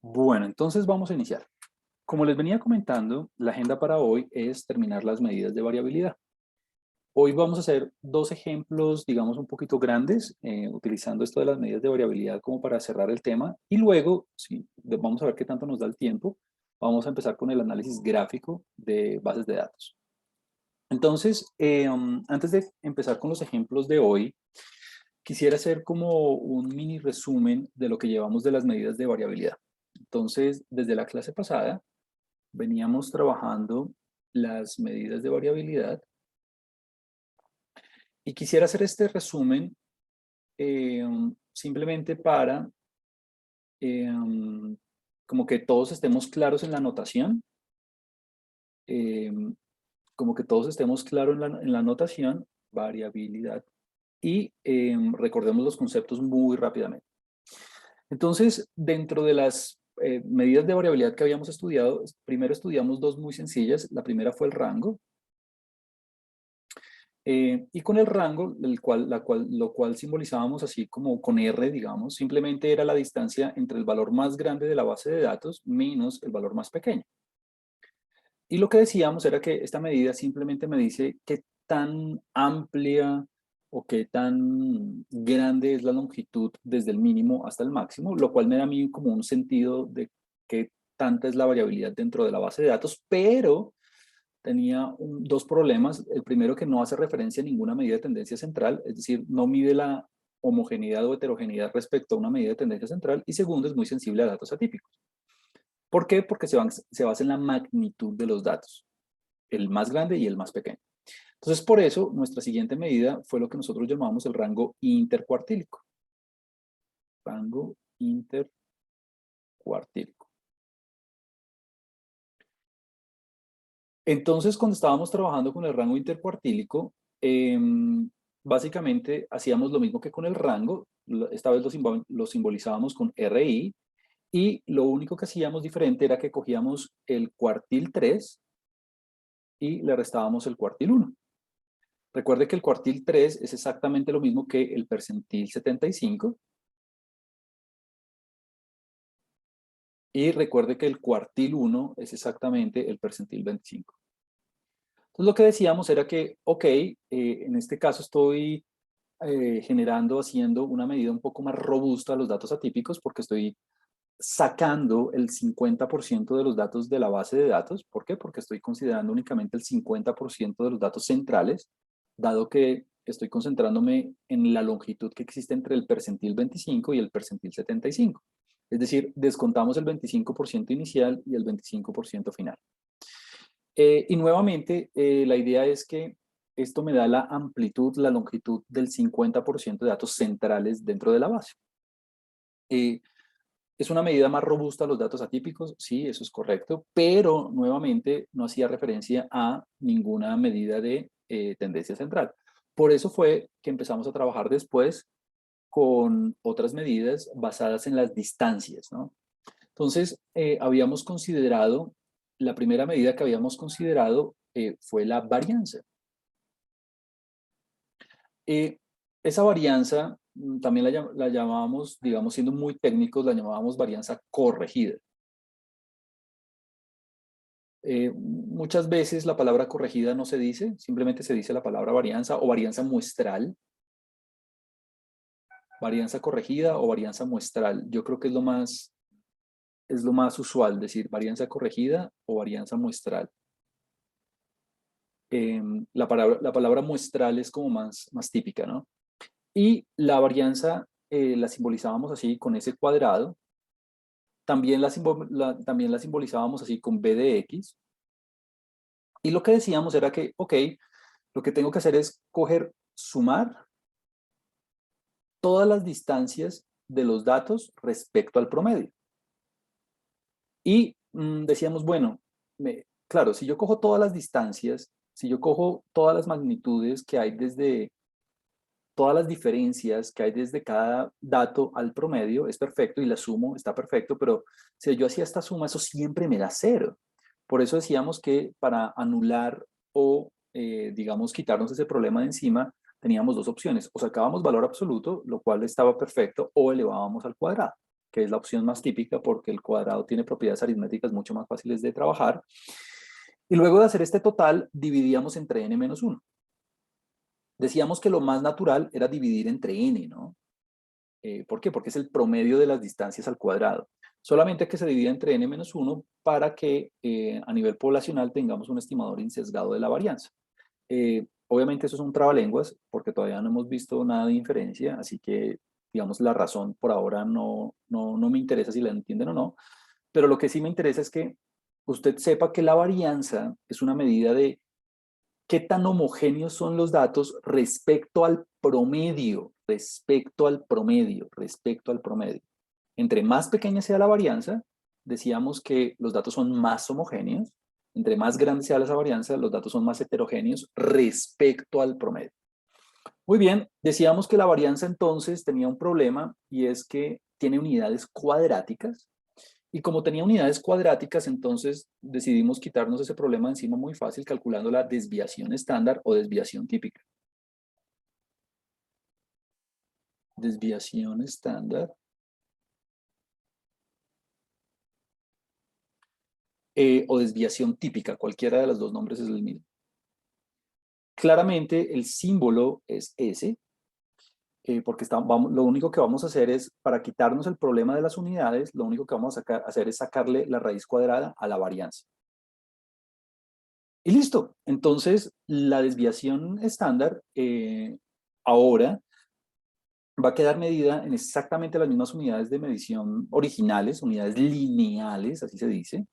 Bueno, entonces vamos a iniciar. Como les venía comentando, la agenda para hoy es terminar las medidas de variabilidad. Hoy vamos a hacer dos ejemplos, digamos, un poquito grandes, utilizando esto de las medidas de variabilidad como para cerrar el tema. Y luego, sí, vamos a ver qué tanto nos da el tiempo. Vamos a empezar con el análisis gráfico de bases de datos. Entonces, antes de empezar con los ejemplos de hoy, quisiera hacer como un mini resumen de lo que llevamos de las medidas de variabilidad. Entonces, desde la clase pasada, veníamos trabajando las medidas de variabilidad y quisiera hacer este resumen simplemente para como que todos estemos claros en la notación, eh, como que todos estemos claros en la notación, variabilidad, y recordemos los conceptos muy rápidamente. Entonces, dentro de las medidas de variabilidad que habíamos estudiado, primero estudiamos dos muy sencillas. La primera fue el rango. Y con el rango, lo cual simbolizábamos así como con R, digamos, simplemente era la distancia entre el valor más grande de la base de datos menos el valor más pequeño. Y lo que decíamos era que esta medida simplemente me dice qué tan amplia o qué tan grande es la longitud desde el mínimo hasta el máximo, lo cual me da a mí como un sentido de qué tanta es la variabilidad dentro de la base de datos, pero tenía dos problemas. El primero, que no hace referencia a ninguna medida de tendencia central, es decir, no mide la homogeneidad o heterogeneidad respecto a una medida de tendencia central. Y segundo, es muy sensible a datos atípicos. ¿Por qué? Porque se basa en la magnitud de los datos, el más grande y el más pequeño. Entonces, por eso, nuestra siguiente medida fue lo que nosotros llamamos el rango intercuartílico. Rango intercuartílico. Entonces, cuando estábamos trabajando con el rango intercuartílico, básicamente hacíamos lo mismo que con el rango. Esta vez lo simbolizábamos con RI, y lo único que hacíamos diferente era que cogíamos el cuartil 3 y le restábamos el cuartil 1. Recuerde que el cuartil 3 es exactamente lo mismo que el percentil 75. Y recuerde que el cuartil 1 es exactamente el percentil 25. Entonces, lo que decíamos era que, ok, en este caso estoy haciendo una medida un poco más robusta a los datos atípicos, porque estoy sacando el 50% de los datos de la base de datos. ¿Por qué? Porque estoy considerando únicamente el 50% de los datos centrales, dado que estoy concentrándome en la longitud que existe entre el percentil 25 y el percentil 75. Es decir, descontamos el 25% inicial y el 25% final. Y nuevamente, la idea es que esto me da la amplitud, la longitud del 50% de datos centrales dentro de la base. ¿Es una medida más robusta a los datos atípicos? Sí, eso es correcto, pero nuevamente no hacía referencia a ninguna medida de tendencia central. Por eso fue que empezamos a trabajar después con otras medidas basadas en las distancias, ¿no? Entonces, habíamos considerado, la primera medida que habíamos considerado fue la varianza. Eh, Esa varianza también la llamábamos, digamos, siendo muy técnicos, la llamábamos varianza corregida. Muchas veces la palabra corregida no se dice, simplemente se dice la palabra varianza o varianza muestral. Varianza corregida o varianza muestral. Yo creo que es lo más usual decir varianza corregida o varianza muestral. La palabra muestral es como más típica, ¿no? Y la varianza la simbolizábamos así con ese cuadrado. También la simbolizábamos así con b de x. Y lo que decíamos era que, ok, lo que tengo que hacer es sumar todas las distancias de los datos respecto al promedio. Y decíamos, bueno, claro, si yo cojo todas las distancias, si yo cojo todas las magnitudes que hay desde, todas las diferencias que hay desde cada dato al promedio, es perfecto, y la sumo, está perfecto, pero si yo hacía esta suma, eso siempre me da cero. Por eso decíamos que para anular o, digamos, quitarnos ese problema de encima, teníamos dos opciones: o sacábamos valor absoluto, lo cual estaba perfecto, o elevábamos al cuadrado. que es la opción más típica porque el cuadrado tiene propiedades aritméticas mucho más fáciles de trabajar. Y luego de hacer este total, dividíamos entre n menos 1. Decíamos que lo más natural era dividir entre n, ¿no? ¿Por qué? Porque es el promedio de las distancias al cuadrado. Solamente que se divide entre n menos 1 para que a nivel poblacional tengamos un estimador insesgado de la varianza. Obviamente eso es un trabalenguas porque todavía no hemos visto nada de inferencia, así que digamos la razón por ahora no me interesa si la entienden o no, pero lo que sí me interesa es que usted sepa que la varianza es una medida de qué tan homogéneos son los datos respecto al promedio, respecto al promedio. Entre más pequeña sea la varianza, decíamos que los datos son más homogéneos. Entre más grande sea esa varianza, los datos son más heterogéneos respecto al promedio. Muy bien, decíamos que la varianza entonces tenía un problema y es que tiene unidades cuadráticas. Y como tenía unidades cuadráticas, entonces decidimos quitarnos ese problema de encima muy fácil calculando la desviación estándar o desviación típica. Desviación estándar. O desviación típica, cualquiera de los dos nombres es el mismo. Claramente el símbolo es S, porque lo único que vamos a hacer es, para quitarnos el problema de las unidades, lo único que vamos a hacer es sacarle la raíz cuadrada a la varianza. Y listo. Entonces, la desviación estándar ahora va a quedar medida en exactamente las mismas unidades de medición originales, unidades lineales, así se dice.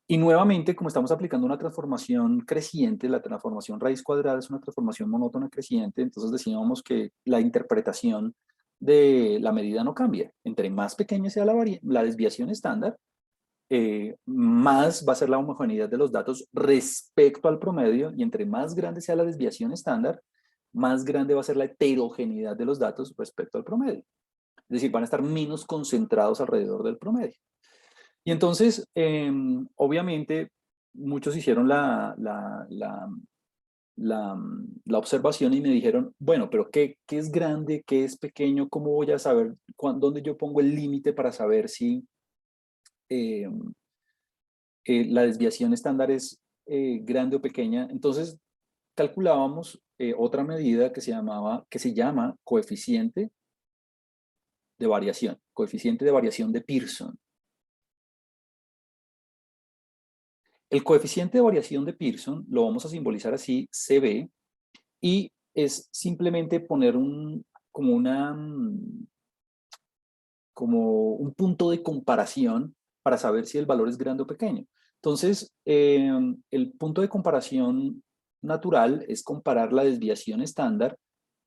Y nuevamente, como estamos aplicando una transformación creciente, la transformación raíz cuadrada es una transformación monótona creciente, entonces decíamos que la interpretación de la medida no cambia. Entre más pequeña sea la desviación estándar, más va a ser la homogeneidad de los datos respecto al promedio, y entre más grande sea la desviación estándar, más grande va a ser la heterogeneidad de los datos respecto al promedio. Es decir, van a estar menos concentrados alrededor del promedio. Y entonces, obviamente, muchos hicieron la observación y me dijeron, bueno, pero ¿qué es grande? ¿Qué es pequeño? ¿Cómo voy a saber dónde yo pongo el límite para saber si eh, la desviación estándar es grande o pequeña? Entonces, calculábamos otra medida que se llama coeficiente de variación de Pearson. El coeficiente de variación de Pearson lo vamos a simbolizar así, CB, y es simplemente poner como un punto de comparación para saber si el valor es grande o pequeño. Entonces, el punto de comparación natural es comparar la desviación estándar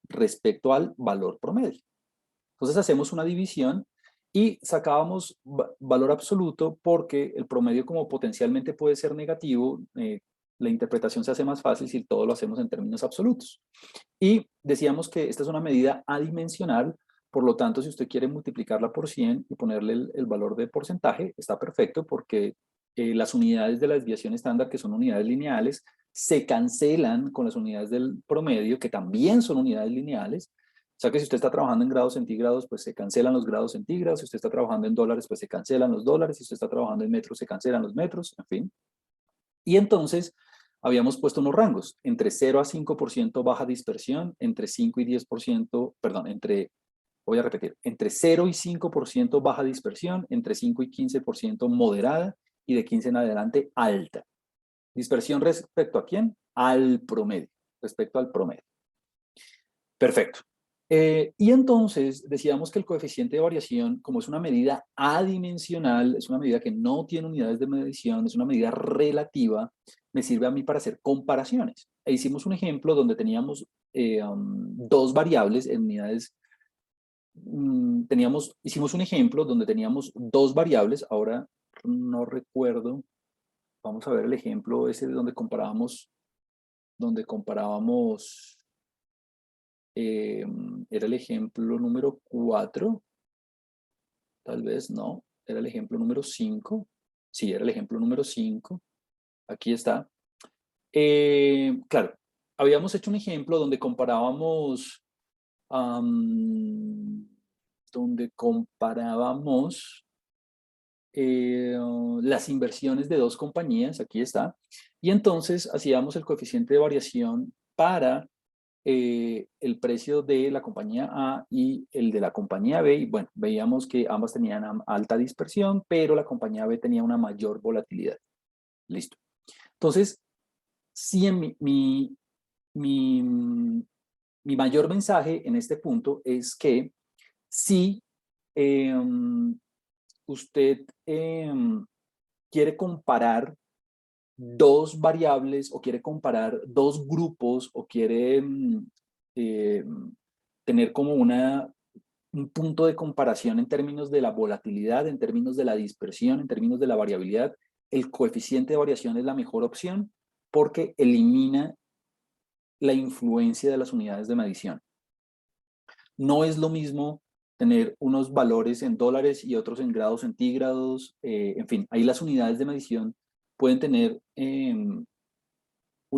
respecto al valor promedio. Entonces hacemos una división y sacábamos valor absoluto porque el promedio, como potencialmente puede ser negativo, la interpretación se hace más fácil si todo lo hacemos en términos absolutos. Y decíamos que esta es una medida adimensional, por lo tanto, si usted quiere multiplicarla por 100 y ponerle el valor de porcentaje, está perfecto porque las unidades de la desviación estándar, que son unidades lineales, se cancelan con las unidades del promedio, que también son unidades lineales. O sea que si usted está trabajando en grados centígrados, pues se cancelan los grados centígrados. Si usted está trabajando en dólares, pues se cancelan los dólares. Si usted está trabajando en metros, se cancelan los metros, en fin. Y entonces habíamos puesto unos rangos, entre 0 a 5% baja dispersión, entre 5 y 10%, perdón, voy a repetir, entre 0 y 5% baja dispersión, entre 5 y 15% moderada, y de 15 en adelante alta. ¿Dispersión respecto a quién? Al promedio, respecto al promedio. Perfecto. Y entonces decíamos que el coeficiente de variación, como es una medida adimensional, es una medida que no tiene unidades de medición, es una medida relativa, me sirve a mí para hacer comparaciones. E hicimos un ejemplo donde teníamos dos variables en unidades. Hicimos un ejemplo donde teníamos dos variables, ahora no recuerdo, vamos a ver el ejemplo ese donde comparábamos era el ejemplo número 4, tal vez no, era el ejemplo número 5, sí, era el ejemplo número 5, aquí está. Claro, habíamos hecho un ejemplo donde comparábamos donde comparábamos las inversiones de dos compañías, aquí está, y entonces hacíamos el coeficiente de variación para el precio de la compañía A y el de la compañía B, y bueno, veíamos que ambas tenían alta dispersión, pero la compañía B tenía una mayor volatilidad. Listo. Entonces, sí, mi, mi mayor mensaje en este punto es que si usted quiere comparar dos variables o quiere comparar dos grupos o quiere eh, tener como un punto de comparación en términos de la volatilidad, en términos de la dispersión, en términos de la variabilidad, el coeficiente de variación es la mejor opción porque elimina la influencia de las unidades de medición. No es lo mismo tener unos valores en dólares y otros en grados centígrados, en fin, ahí las unidades de medición pueden tener un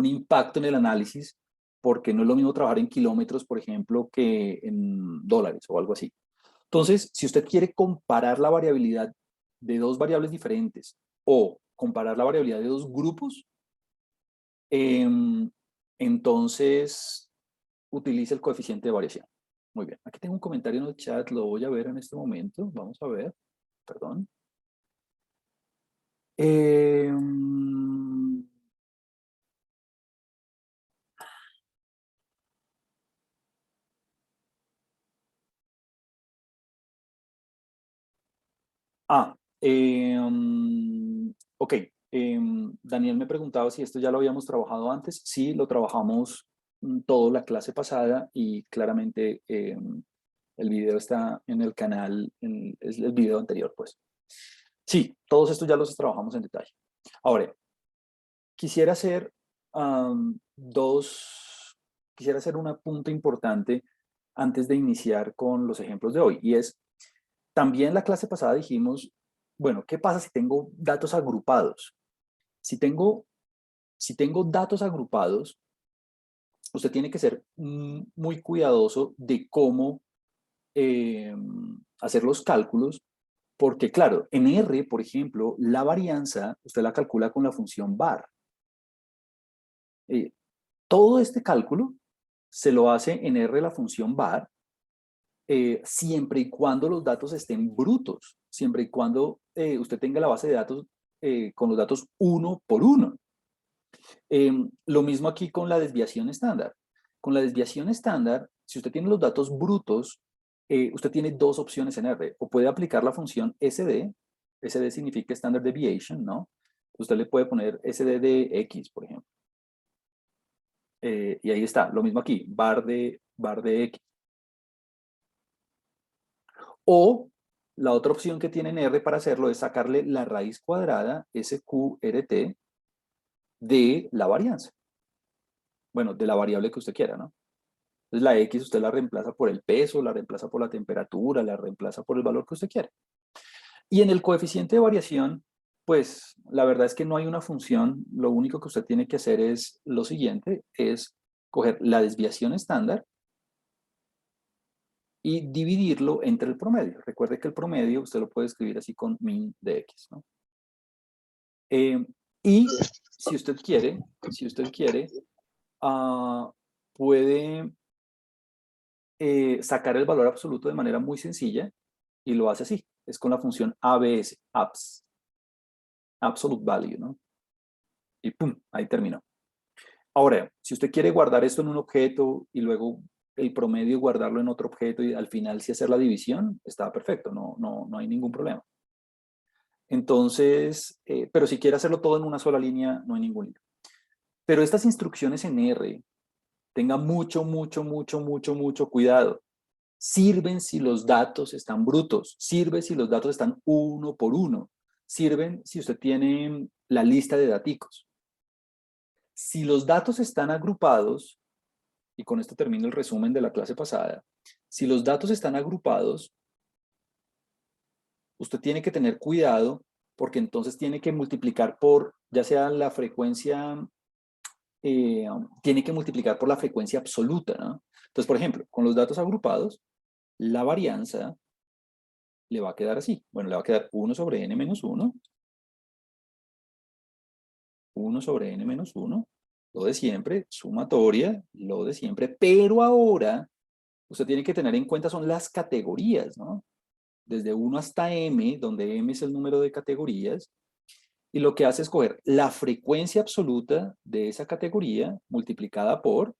impacto en el análisis porque no es lo mismo trabajar en kilómetros, por ejemplo, que en dólares o algo así. Entonces, si usted quiere comparar la variabilidad de dos variables diferentes o comparar la variabilidad de dos grupos, entonces utilice el coeficiente de variación. Muy bien, aquí tengo un comentario en el chat, lo voy a ver en este momento. Vamos a ver, perdón. Ah, ok. Daniel me preguntaba si esto ya lo habíamos trabajado antes. Sí, lo trabajamos toda la clase pasada y claramente el video está en el canal, es el video anterior, pues. Sí, todos estos ya los trabajamos en detalle. Ahora, quisiera hacer quisiera hacer un punto importante antes de iniciar con los ejemplos de hoy, y es, también la clase pasada dijimos, bueno, ¿qué pasa si tengo datos agrupados? Si tengo, si tengo datos agrupados, usted tiene que ser muy cuidadoso de cómo hacer los cálculos, porque claro, en R, por ejemplo, la varianza, usted la calcula con la función var. Todo este cálculo se lo hace en R la función var, siempre y cuando los datos estén brutos, siempre y cuando usted tenga la base de datos con los datos uno por uno. Lo mismo aquí con la desviación estándar. Con la desviación estándar, si usted tiene los datos brutos, usted tiene dos opciones en R. O puede aplicar la función SD, SD significa Standard Deviation, ¿no? Usted le puede poner SD de X, por ejemplo. Y ahí está, lo mismo aquí, var de X. O la otra opción que tiene en R para hacerlo es sacarle la raíz cuadrada, SQRT, de la varianza. Bueno, de la variable que usted quiera, ¿no? Entonces la X usted la reemplaza por el peso, la reemplaza por la temperatura, la reemplaza por el valor que usted quiera. Y en el coeficiente de variación, pues la verdad es que no hay una función, lo único que usted tiene que hacer es lo siguiente, es coger la desviación estándar y dividirlo entre el promedio. Recuerde que el promedio usted lo puede escribir así con min de X, ¿no? Y si usted quiere, puede sacar el valor absoluto de manera muy sencilla y lo hace así. Es con la función ABS, ABS, Absolute Value, ¿no? Y pum, ahí terminó. Ahora, si usted quiere guardar esto en un objeto y luego el promedio guardarlo en otro objeto y al final sí hacer la división, está perfecto, no hay ningún problema. Entonces, pero si quiere hacerlo todo en una sola línea, no hay ningún lío. Pero estas instrucciones en R, tenga mucho cuidado. Sirven si los datos están brutos, sirve si los datos están uno por uno, sirven si usted tiene la lista de daticos. Si los datos están agrupados, y con esto termino el resumen de la clase pasada, si los datos están agrupados, usted tiene que tener cuidado porque entonces tiene que multiplicar por, ya sea la frecuencia, tiene que multiplicar por la frecuencia absoluta, ¿no? Entonces, por ejemplo, con los datos agrupados, la varianza le va a quedar así. Bueno, le va a quedar 1 sobre n menos 1, 1 sobre n menos 1, lo de siempre, sumatoria, lo de siempre, pero ahora usted tiene que tener en cuenta son las categorías, ¿no? Desde 1 hasta m, donde m es el número de categorías, y lo que hace es coger la frecuencia absoluta de esa categoría multiplicada por,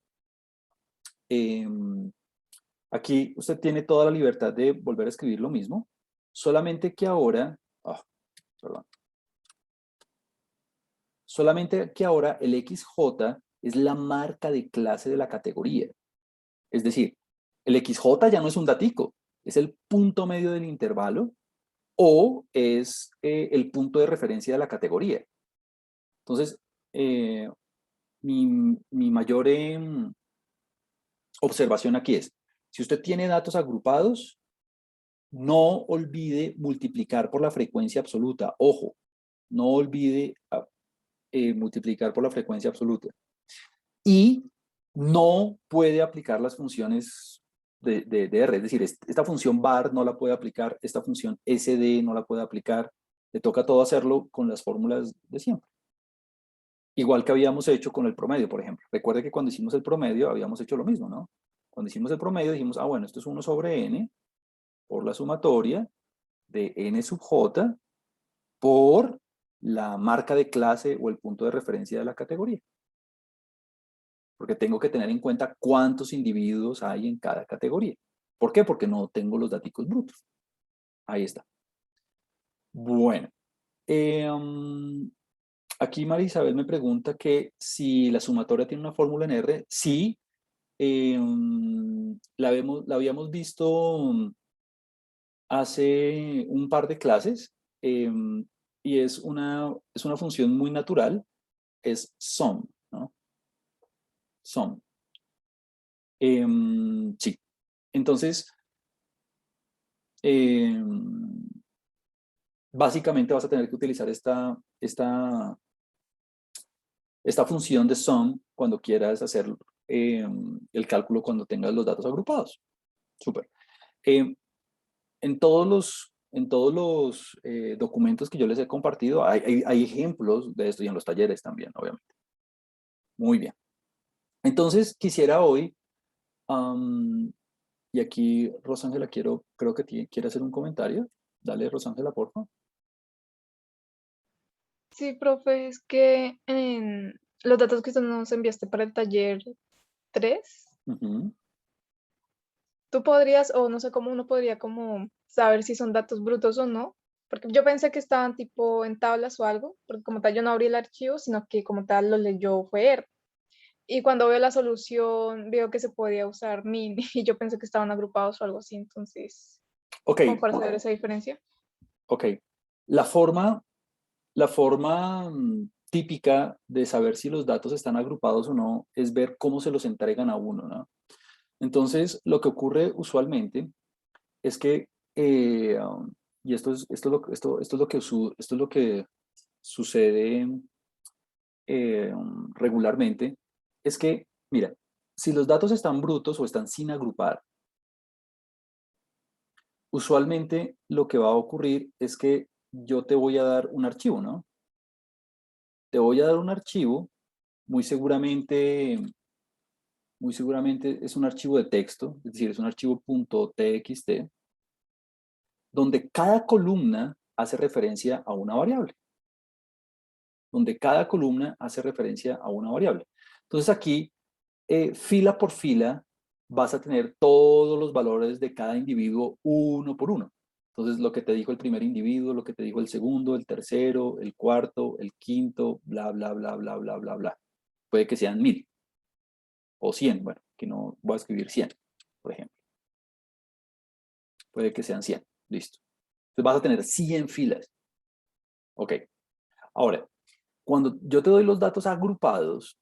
aquí usted tiene toda la libertad de volver a escribir lo mismo, solamente que ahora, perdón, solamente que ahora el XJ es la marca de clase de la categoría. Es decir, el XJ ya no es un datico, es el punto medio del intervalo o es el punto de referencia de la categoría. Entonces, mi mayor observación aquí es, si usted tiene datos agrupados, no olvide multiplicar por la frecuencia absoluta. Ojo, no olvide multiplicar por la frecuencia absoluta. Y no puede aplicar las funciones de R. Es decir, esta función var no la puede aplicar, esta función sd no la puede aplicar. Le toca todo hacerlo con las fórmulas de siempre. Igual que habíamos hecho con el promedio, por ejemplo. Recuerde que cuando hicimos el promedio habíamos hecho lo mismo, ¿no? Cuando hicimos el promedio dijimos, bueno, esto es 1 sobre n por la sumatoria de n sub j por la marca de clase o el punto de referencia de la categoría. Porque tengo que tener en cuenta cuántos individuos hay en cada categoría. ¿Por qué? Porque no tengo los datos brutos. Ahí está. Bueno. Aquí María Isabel me pregunta que si la sumatoria tiene una fórmula en R. Sí. La habíamos visto hace un par de clases. Y es una función muy natural. Es sum, ¿no? Sum. Sí. Entonces, básicamente vas a tener que utilizar esta función de sum cuando quieras hacer el cálculo cuando tengas los datos agrupados. Súper. En todos los documentos que yo les he compartido hay ejemplos de esto y en los talleres también, obviamente. Muy bien. Entonces, quisiera hoy, y aquí Rosángela creo que quiere hacer un comentario. Dale, Rosángela, por favor. Sí, profe, es que los datos que usted nos enviaste para el taller 3, tú podrías, o no sé cómo uno podría como saber si son datos brutos o no, porque yo pensé que estaban tipo en tablas o algo, porque como tal yo no abrí el archivo, sino que como tal lo leyó fue R. Y cuando veo la solución, veo que se podía usar min, y yo pensé que estaban agrupados o algo así, entonces, Ok, ¿cómo para saber esa diferencia? ok. La forma típica de saber si los datos están agrupados o no es ver cómo se los entregan a uno, ¿no? Entonces, lo que ocurre usualmente es que, y esto es lo que sucede regularmente, es que, mira, si los datos están brutos o están sin agrupar, usualmente lo que va a ocurrir es que yo te voy a dar un archivo, ¿no? Te voy a dar un archivo, muy seguramente es un archivo de texto, es decir, es un archivo .txt, donde cada columna hace referencia a una variable. Donde cada columna hace referencia a una variable. Entonces aquí, fila por fila, vas a tener todos los valores de cada individuo uno por uno. Entonces, lo que te dijo el primer individuo, lo que te dijo el segundo, el tercero, el cuarto, el quinto, bla, bla, bla, bla, bla, bla, bla. Puede que sean 1000 o 100, bueno, que no voy a escribir 100, por ejemplo. Puede que sean 100, listo. Entonces vas a tener 100 filas. Ok. Ahora, cuando yo te doy los datos agrupados,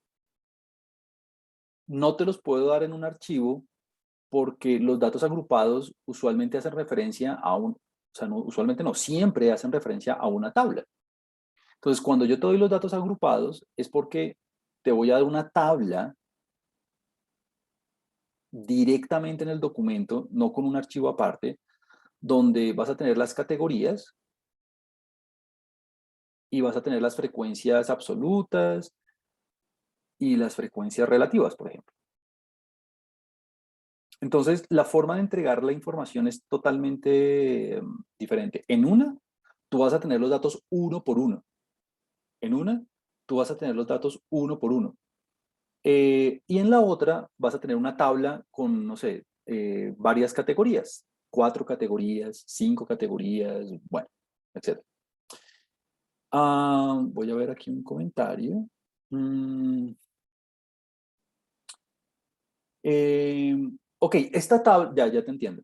no te los puedo dar en un archivo porque los datos agrupados usualmente hacen referencia a usualmente no, siempre hacen referencia a una tabla. Entonces, cuando yo te doy los datos agrupados es porque te voy a dar una tabla directamente en el documento, no con un archivo aparte, donde vas a tener las categorías y vas a tener las frecuencias absolutas y las frecuencias relativas, por ejemplo. Entonces, la forma de entregar la información es totalmente diferente. En una, tú vas a tener los datos uno por uno. En una, tú vas a tener los datos uno por uno. Y en la otra, vas a tener una tabla con, no sé, varias categorías. 4 categorías, 5 categorías, bueno, etc. Voy a ver aquí un comentario. Ok, esta tabla, ya te entiendo.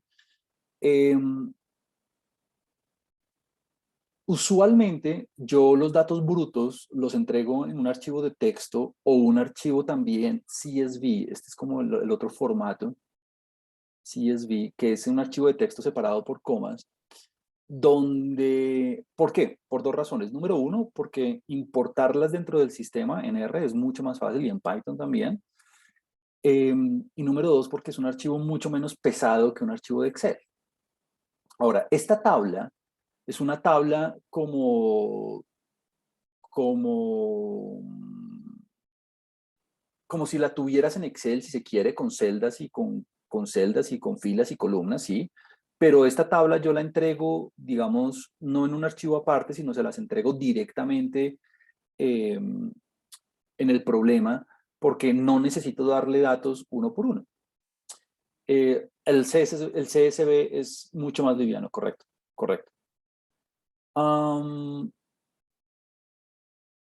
Usualmente yo los datos brutos los entrego en un archivo de texto o un archivo también CSV. Este es como el otro formato, CSV, que es un archivo de texto separado por comas, donde, ¿por qué? Por dos razones. Número uno, porque importarlas dentro del sistema en R es mucho más fácil y en Python también. Y número dos, porque es un archivo mucho menos pesado que un archivo de Excel. Ahora, esta tabla es una tabla como, como si la tuvieras en Excel, si se quiere, con celdas y con celdas y con filas y columnas, sí. Pero esta tabla yo la entrego, digamos, no en un archivo aparte, sino se las entrego directamente en el problema, porque no necesito darle datos uno por uno. El CSV es mucho más liviano, correcto, correcto.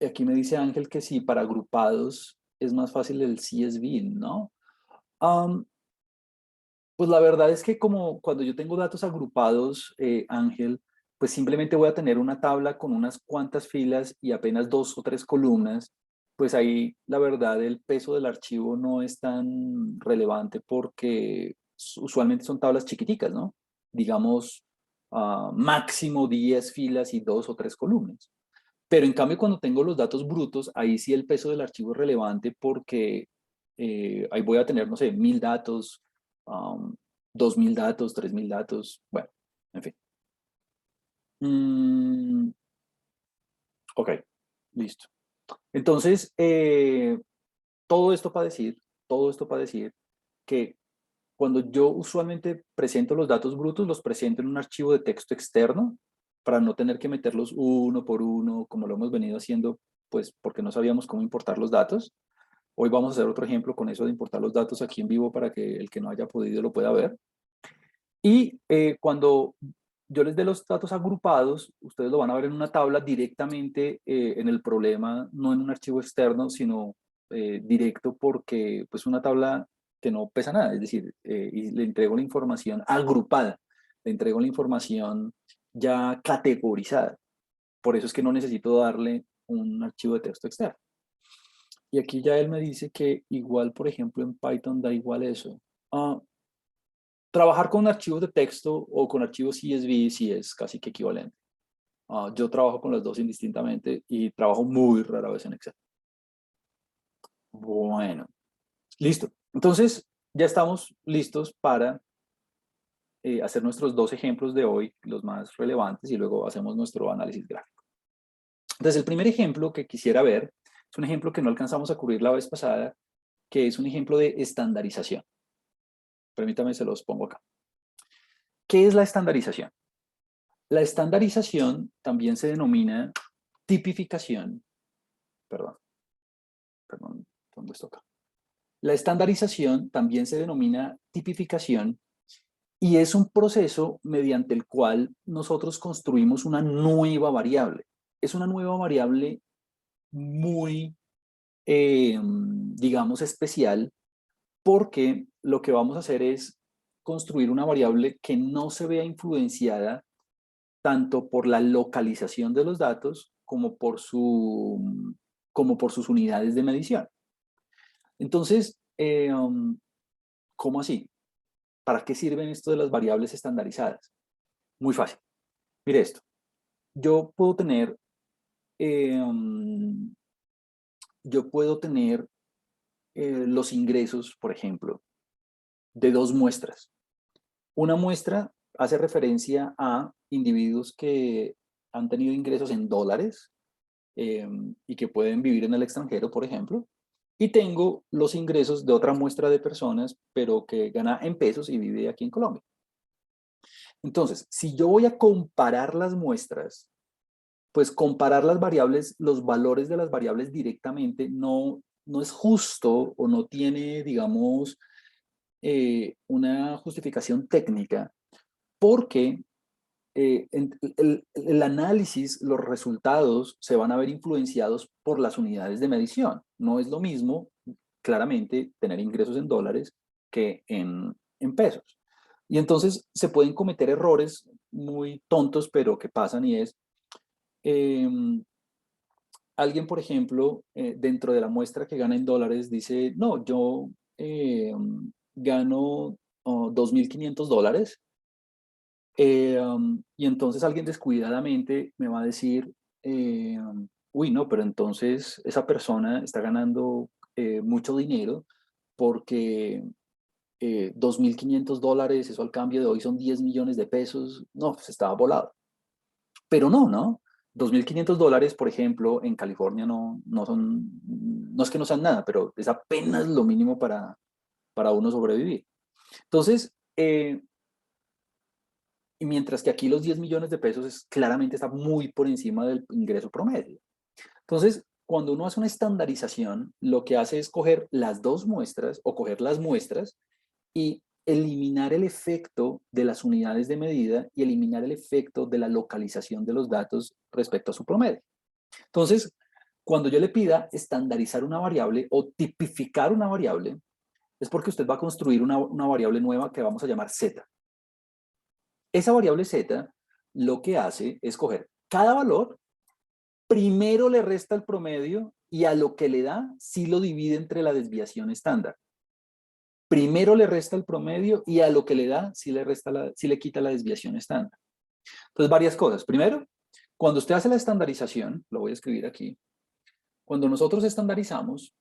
Aquí me dice Ángel que sí, para agrupados es más fácil el CSV, ¿no? Um, pues la verdad es que como cuando yo tengo datos agrupados, Ángel, pues simplemente voy a tener una tabla con unas cuantas filas y apenas 2 o 3 columnas, pues ahí la verdad el peso del archivo no es tan relevante porque usualmente son tablas chiquiticas, ¿no? Digamos, máximo 10 filas y 2 o 3 columnas. Pero en cambio, cuando tengo los datos brutos, ahí sí el peso del archivo es relevante porque ahí voy a tener, no sé, 1000 datos, 2000 datos, 3000 datos, bueno, en fin. Ok, listo. Entonces, todo esto para decir, todo esto para decir que cuando yo usualmente presento los datos brutos, los presento en un archivo de texto externo para no tener que meterlos uno por uno, como lo hemos venido haciendo, pues porque no sabíamos cómo importar los datos. Hoy vamos a hacer otro ejemplo con eso de importar los datos aquí en vivo para que el que no haya podido lo pueda ver. Y cuando yo les dé los datos agrupados, ustedes lo van a ver en una tabla directamente en el problema, no en un archivo externo, sino directo porque pues una tabla que no pesa nada, es decir, y le entrego la información agrupada, le entrego la información ya categorizada. Por eso es que no necesito darle un archivo de texto externo. Y aquí ya él me dice que igual, por ejemplo, en Python da igual eso. Trabajar con archivos de texto o con archivos CSV sí es casi que equivalente. Yo trabajo con los dos indistintamente y trabajo muy rara vez en Excel. Bueno, listo. Entonces, ya estamos listos para hacer nuestros dos ejemplos de hoy, los más relevantes, y luego hacemos nuestro análisis gráfico. Entonces, el primer ejemplo que quisiera ver es un ejemplo que no alcanzamos a cubrir la vez pasada, que es un ejemplo de estandarización. Permítame, se los pongo acá. ¿Qué es la estandarización? La estandarización también se denomina tipificación. Perdón, ¿dónde está acá? La estandarización también se denomina tipificación y es un proceso mediante el cual nosotros construimos una nueva variable. Es una nueva variable muy, digamos, especial porque lo que vamos a hacer es construir una variable que no se vea influenciada tanto por la localización de los datos como por sus unidades de medición. Entonces, ¿cómo así? ¿Para qué sirven esto de las variables estandarizadas? Muy fácil. Mire esto. Yo puedo tener, eh, yo puedo tener los ingresos, por ejemplo, de dos muestras. Una muestra hace referencia a individuos que han tenido ingresos en dólares y que pueden vivir en el extranjero, por ejemplo. Y tengo los ingresos de otra muestra de personas, pero que gana en pesos y vive aquí en Colombia. Entonces, si yo voy a comparar las muestras, pues comparar las variables, los valores de las variables directamente no es justo o no tiene, digamos, una justificación técnica, porque el análisis, los resultados se van a ver influenciados por las unidades de medición. No es lo mismo, claramente, tener ingresos en dólares que en pesos. Y entonces se pueden cometer errores muy tontos, pero que pasan y es, eh, alguien, por ejemplo, dentro de la muestra que gana en dólares, dice, no, yo gano $2.500. Y entonces alguien descuidadamente me va a decir, uy, no, pero entonces esa persona está ganando mucho dinero porque $2.500, eso al cambio de hoy son 10 millones de pesos. No, pues estaba volado. Pero no, ¿no? $2.500, por ejemplo, en California no son, no es que no sean nada, pero es apenas lo mínimo para uno sobrevivir. Entonces, y mientras que aquí los 10 millones de pesos claramente está muy por encima del ingreso promedio. Entonces, cuando uno hace una estandarización, lo que hace es coger las dos muestras o coger las muestras y eliminar el efecto de las unidades de medida y eliminar el efecto de la localización de los datos respecto a su promedio. Entonces, cuando yo le pida estandarizar una variable o tipificar una variable, es porque usted va a construir una variable nueva que vamos a llamar z. Esa variable z lo que hace es coger cada valor, primero le resta el promedio y a lo que le da, sí lo divide entre la desviación estándar. Primero le resta el promedio y a lo que le da, sí le quita la desviación estándar. Entonces, varias cosas. Primero, cuando usted hace la estandarización, lo voy a escribir aquí, cuando nosotros estandarizamos,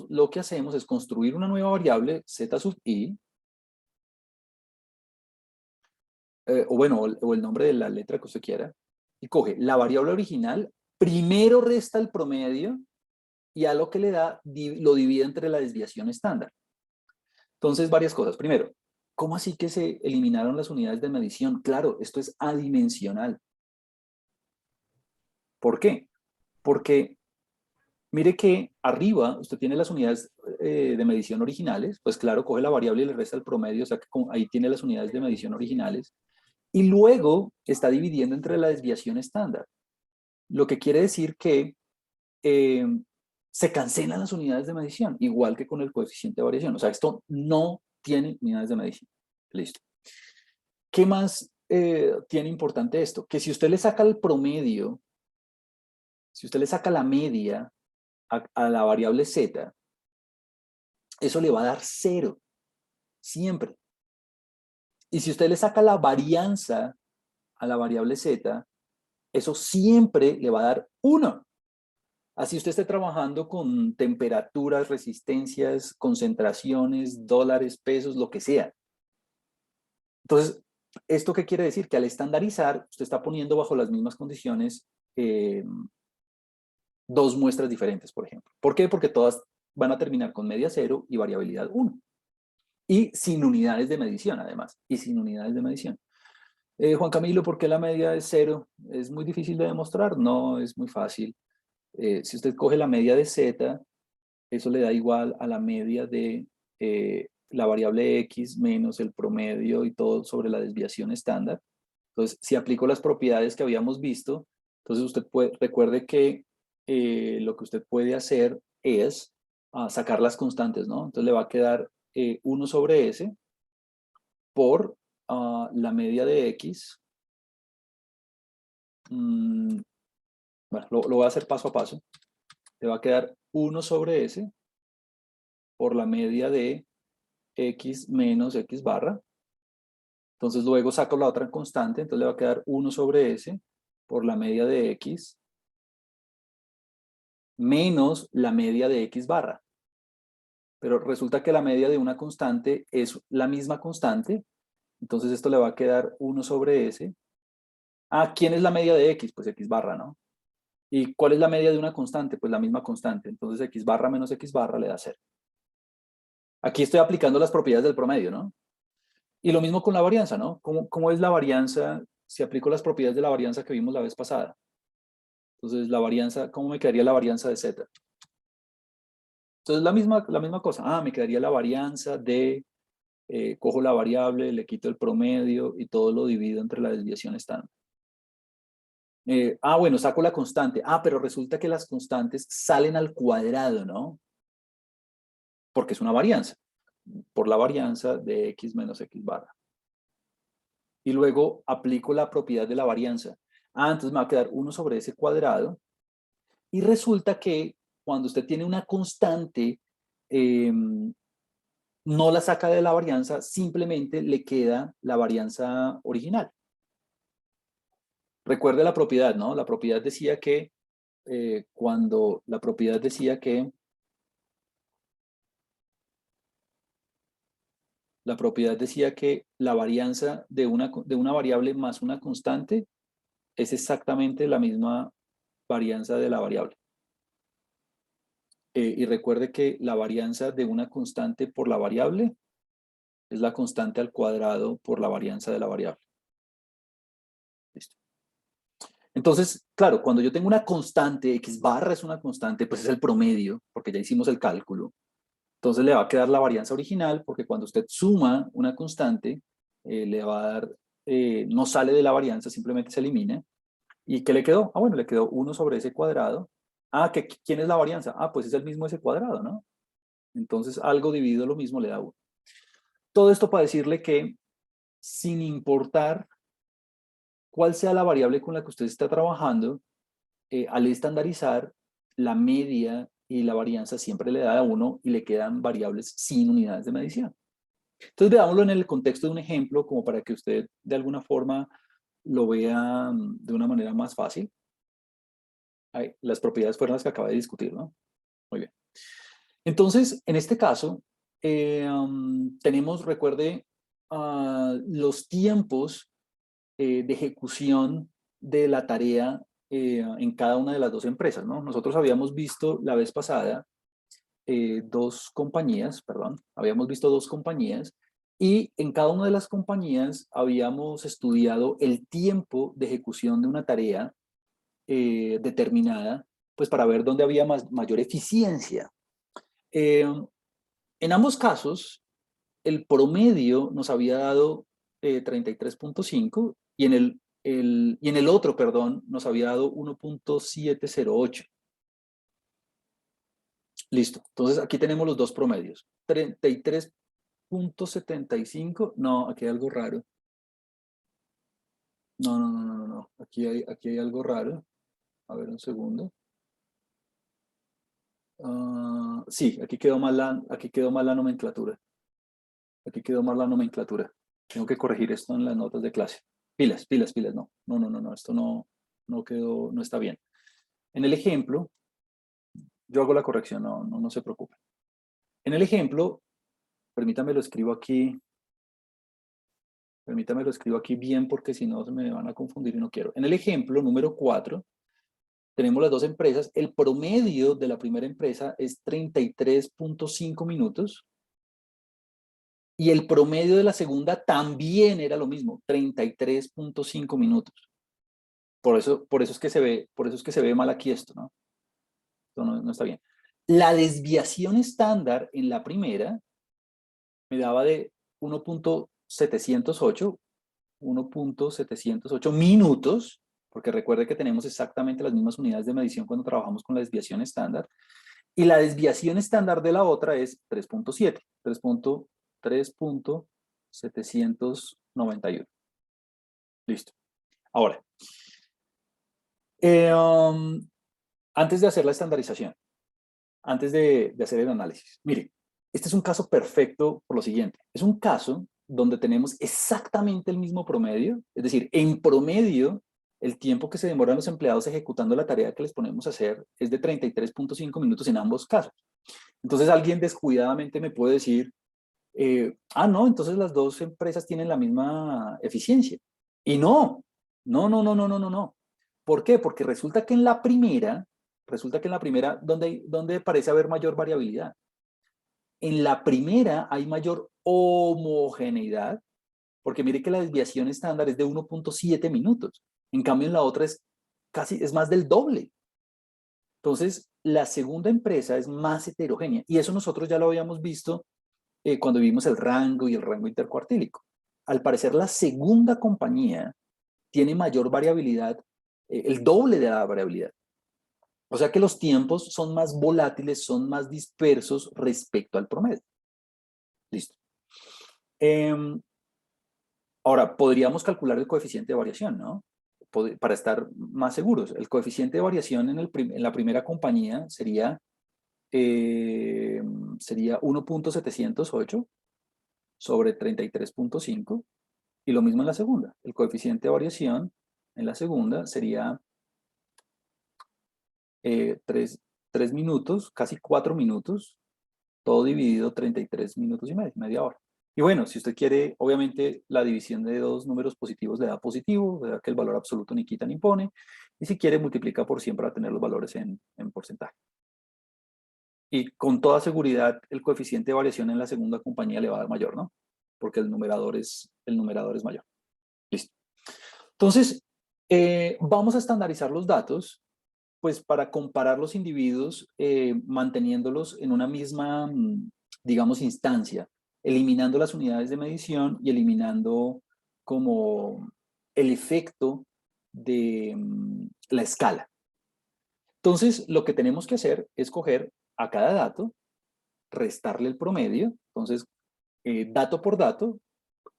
lo que hacemos es construir una nueva variable, z sub i, o bueno, o el nombre de la letra que usted quiera, y coge la variable original, primero resta el promedio y a lo que le da lo divide entre la desviación estándar. Entonces, varias cosas. Primero, ¿cómo así que se eliminaron las unidades de medición? Claro, esto es adimensional. ¿Por qué? Porque mire que arriba usted tiene las unidades de medición originales, pues claro, coge la variable y le resta el promedio, o sea que ahí tiene las unidades de medición originales, y luego está dividiendo entre la desviación estándar. Lo que quiere decir que eh, se cancelan las unidades de medición, igual que con el coeficiente de variación. O sea, esto no tiene unidades de medición. Listo. ¿Qué más tiene importante esto? Que si usted le saca el promedio, si usted le saca la media a la variable z, eso le va a dar 0, siempre. Y si usted le saca la varianza a la variable z, eso siempre le va a dar 1. Así usted esté trabajando con temperaturas, resistencias, concentraciones, dólares, pesos, lo que sea. Entonces, ¿esto qué quiere decir? Que al estandarizar, usted está poniendo bajo las mismas condiciones dos muestras diferentes, por ejemplo. ¿Por qué? Porque todas van a terminar con media 0 y variabilidad 1. Y sin unidades de medición, además. Y sin unidades de medición. Juan Camilo, ¿por qué la media es 0? ¿Es muy difícil de demostrar? No, es muy fácil. Si usted coge la media de z, eso le da igual a la media de la variable x menos el promedio y todo sobre la desviación estándar. Entonces, si aplico las propiedades que habíamos visto, entonces usted recuerde que lo que usted puede hacer es sacar las constantes, ¿no? Entonces le va a quedar 1 sobre s por la media de x. Bueno, lo voy a hacer paso a paso. Le va a quedar 1 sobre s por la media de x menos x barra. Entonces luego saco la otra constante, entonces le va a quedar 1 sobre s por la media de x menos la media de X barra. Pero resulta que la media de una constante es la misma constante, entonces esto le va a quedar 1 sobre S. Ah, ¿quién es la media de X? Pues X barra, ¿no? ¿Y cuál es la media de una constante? Pues la misma constante, entonces X barra menos X barra le da 0. Aquí estoy aplicando las propiedades del promedio, ¿no? Y lo mismo con la varianza, ¿no? ¿Cómo es la varianza si aplico las propiedades de la varianza que vimos la vez pasada? Entonces, la varianza, ¿cómo me quedaría la varianza de Z? Entonces, la misma cosa. Ah, me quedaría la varianza de, cojo la variable, le quito el promedio y todo lo divido entre la desviación estándar. Bueno, saco la constante. Pero resulta que las constantes salen al cuadrado, ¿no? Porque es una varianza. Por la varianza de X menos X barra. Y luego aplico la propiedad de la varianza. Entonces me va a quedar 1 sobre ese cuadrado. Y resulta que cuando usted tiene una constante, no la saca de la varianza, simplemente le queda la varianza original. Recuerde la propiedad, ¿no? La propiedad decía que la propiedad decía que la varianza de una variable más una constante es exactamente la misma varianza de la variable. Y recuerde que la varianza de una constante por la variable es la constante al cuadrado por la varianza de la variable. Listo. Entonces, claro, cuando yo tengo una constante, X barra es una constante, pues es el promedio, porque ya hicimos el cálculo. Entonces le va a quedar la varianza original, porque cuando usted suma una constante, le va a dar, no sale de la varianza, simplemente se elimina. ¿Y qué le quedó? Bueno, le quedó 1 sobre ese cuadrado. ¿Quién es la varianza? Pues es el mismo ese cuadrado, ¿no? Entonces algo dividido lo mismo le da 1. Todo esto para decirle que, sin importar cuál sea la variable con la que usted está trabajando, al estandarizar, la media y la varianza siempre le da a 1 y le quedan variables sin unidades de medición. Entonces veámoslo en el contexto de un ejemplo como para que usted de alguna forma lo vea de una manera más fácil. Las propiedades fueron las que acaba de discutir, ¿no? Muy bien. Entonces, en este caso, tenemos, recuerde, los tiempos de ejecución de la tarea en cada una de las dos empresas, ¿no? Nosotros habíamos visto la vez pasada habíamos visto dos compañías y en cada una de las compañías habíamos estudiado el tiempo de ejecución de una tarea determinada, pues para ver dónde había mayor eficiencia. En ambos casos, el promedio nos había dado 33.5 y en el otro, perdón, nos había dado 1.708. Listo. Entonces aquí tenemos los dos promedios. 33.75. No, aquí hay algo raro. No. Aquí hay algo raro. A ver un segundo. Sí, aquí quedó mal la nomenclatura. Aquí quedó mal la nomenclatura. Tengo que corregir esto en las notas de clase. Pilas, no. No, esto no quedó, no está bien. En el ejemplo, yo hago la corrección, no se preocupe. En el ejemplo, permítame lo escribo aquí bien porque si no se me van a confundir y no quiero. En el ejemplo número 4, tenemos las dos empresas. El promedio de la primera empresa es 33.5 minutos. Y el promedio de la segunda también era lo mismo, 33.5 minutos. Por eso es que se ve mal aquí esto, ¿no? Esto no está bien. La desviación estándar en la primera me daba de 1.708 minutos, porque recuerde que tenemos exactamente las mismas unidades de medición cuando trabajamos con la desviación estándar, y la desviación estándar de la otra es 3.7, 3.791. Listo. Ahora, antes de hacer la estandarización, antes de hacer el análisis, miren, este es un caso perfecto por lo siguiente. Es un caso donde tenemos exactamente el mismo promedio, es decir, en promedio el tiempo que se demoran los empleados ejecutando la tarea que les ponemos a hacer es de 33.5 minutos en ambos casos. Entonces alguien descuidadamente me puede decir, no, entonces las dos empresas tienen la misma eficiencia. Y no, no, no, no, no, no, no, no. ¿Por qué? Porque resulta que en la primera, ¿dónde parece haber mayor variabilidad? En la primera hay mayor homogeneidad, porque mire que la desviación estándar es de 1.7 minutos. En cambio, en la otra es más del doble. Entonces, la segunda empresa es más heterogénea. Y eso nosotros ya lo habíamos visto cuando vimos el rango y el rango intercuartílico. Al parecer, la segunda compañía tiene mayor variabilidad, el doble de la variabilidad. O sea que los tiempos son más volátiles, son más dispersos respecto al promedio. Listo. Ahora, podríamos calcular el coeficiente de variación, ¿no? Para estar más seguros. El coeficiente de variación en la primera compañía sería 1.708 sobre 33.5 y lo mismo en la segunda. El coeficiente de variación en la segunda sería 3 minutos, casi 4 minutos, todo dividido 33 minutos y medio, media hora. Y bueno, si usted quiere, obviamente la división de dos números positivos le da positivo, le da que el valor absoluto ni quita ni pone, y si quiere multiplica por 100 para tener los valores en porcentaje. Y con toda seguridad el coeficiente de variación en la segunda compañía le va a dar mayor, ¿no? Porque el numerador es mayor. Listo. Entonces, vamos a estandarizar los datos, pues para comparar los individuos manteniéndolos en una misma, digamos, instancia, eliminando las unidades de medición y eliminando como el efecto de la escala. Entonces, lo que tenemos que hacer es coger a cada dato, restarle el promedio. Entonces, dato por dato,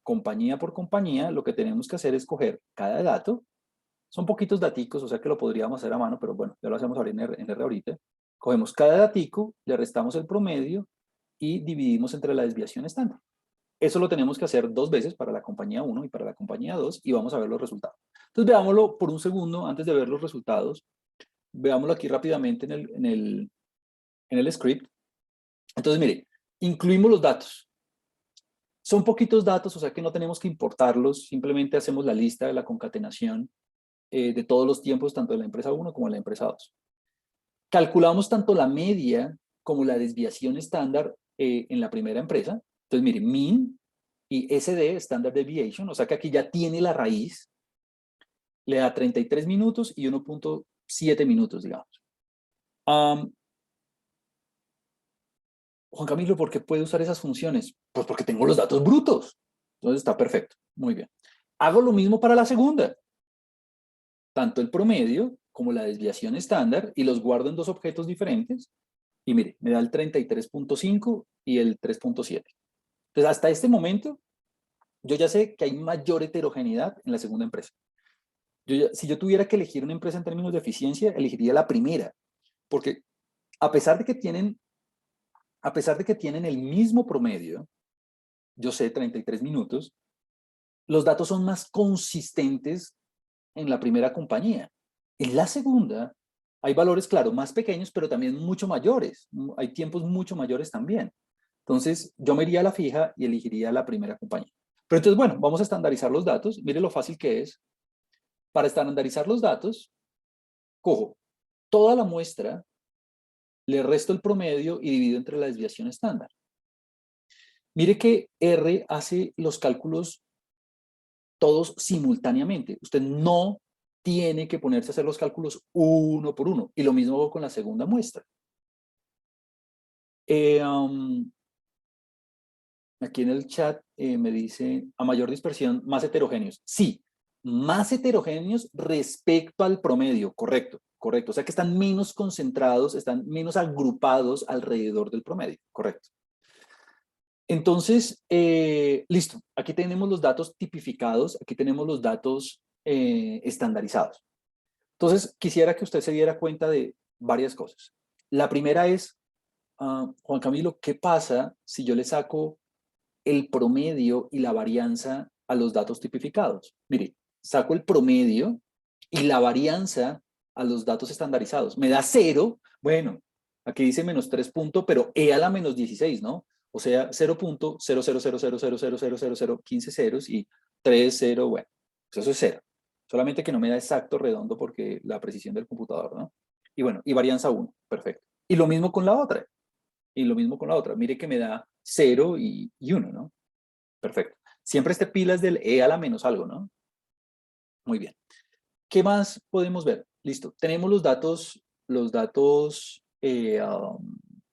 compañía por compañía, lo que tenemos que hacer es coger cada dato. Son poquitos daticos, o sea que lo podríamos hacer a mano, pero bueno, ya lo hacemos ahora en R ahorita. Cogemos cada datico, le restamos el promedio y dividimos entre la desviación estándar. Eso lo tenemos que hacer 2 veces para la compañía 1 y para la compañía 2 y vamos a ver los resultados. Entonces veámoslo por un segundo antes de ver los resultados. Veámoslo aquí rápidamente en el script. Entonces mire, incluimos los datos. Son poquitos datos, o sea que no tenemos que importarlos, simplemente hacemos la lista de la concatenación de todos los tiempos, tanto de la empresa 1 como de la empresa 2. Calculamos tanto la media como la desviación estándar en la primera empresa. Entonces, mire, mean y SD, Standard Deviation, o sea que aquí ya tiene la raíz, le da 33 minutos y 1.7 minutos, digamos. Juan Camilo, ¿por qué puede usar esas funciones? Pues porque tengo los datos brutos. Entonces está perfecto, muy bien. Hago lo mismo para la segunda. Tanto el promedio como la desviación estándar y los guardo en dos objetos diferentes. Y mire, me da el 33.5 y el 3.7. Entonces, hasta este momento, yo ya sé que hay mayor heterogeneidad en la segunda empresa. Si yo tuviera que elegir una empresa en términos de eficiencia, elegiría la primera, porque a pesar de que tienen el mismo promedio, yo sé 33 minutos, los datos son más consistentes en la primera compañía. En la segunda, hay valores, claro, más pequeños, pero también mucho mayores. Hay tiempos mucho mayores también. Entonces, yo me iría a la fija y elegiría la primera compañía. Pero entonces, bueno, vamos a estandarizar los datos. Mire lo fácil que es. Para estandarizar los datos, cojo toda la muestra, le resto el promedio y divido entre la desviación estándar. Mire que R hace los cálculos todos simultáneamente. Usted no tiene que ponerse a hacer los cálculos uno por uno. Y lo mismo con la segunda muestra. Aquí en el chat me dice, a mayor dispersión, más heterogéneos. Sí, más heterogéneos respecto al promedio, correcto, correcto. O sea que están menos concentrados, están menos agrupados alrededor del promedio, correcto. Entonces, listo, aquí tenemos los datos tipificados, aquí tenemos los datos estandarizados. Entonces, quisiera que usted se diera cuenta de varias cosas. La primera es, Juan Camilo, ¿qué pasa si yo le saco el promedio y la varianza a los datos tipificados? Mire, saco el promedio y la varianza a los datos estandarizados. Me da 0, bueno, aquí dice menos 3 puntos, pero E a la menos 16, ¿no? O sea, 0.00000000015 ceros y 3, 0, bueno, pues eso es 0. Solamente que no me da exacto redondo porque la precisión del computador, ¿no? Y bueno, y varianza 1, perfecto. Y lo mismo con la otra. Y lo mismo con la otra. Mire que me da 0 y 1, ¿no? Perfecto. Siempre esté pilas del E a la menos algo, ¿no? Muy bien. ¿Qué más podemos ver? Listo. Tenemos los datos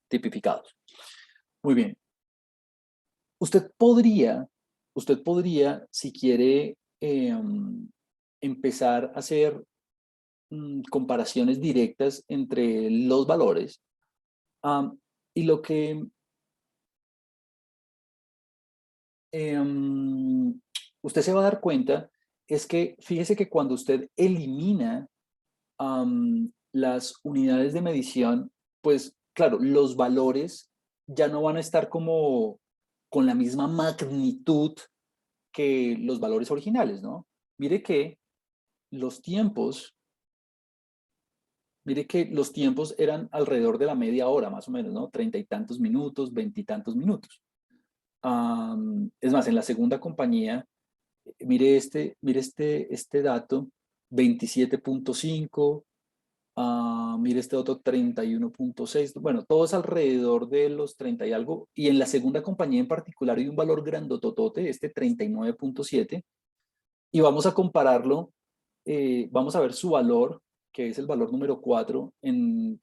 tipificados. Muy bien. Usted podría, si quiere, empezar a hacer comparaciones directas entre los valores. Y lo que usted se va a dar cuenta es que, fíjese que cuando usted elimina las unidades de medición, pues claro, los valores ya no van a estar como con la misma magnitud que los valores originales, ¿no? Mire que los tiempos, mire que los tiempos eran alrededor de la media hora, más o menos, ¿no? 30 y tantos minutos, 20 y tantos minutos. Es más, en la segunda compañía, mire este dato, 27.5, mire este otro 31.6, bueno, todos alrededor de los 30 y algo, y en la segunda compañía en particular hay un valor grandototote, este 39.7, y vamos a compararlo, vamos a ver su valor, que es el valor número 4, en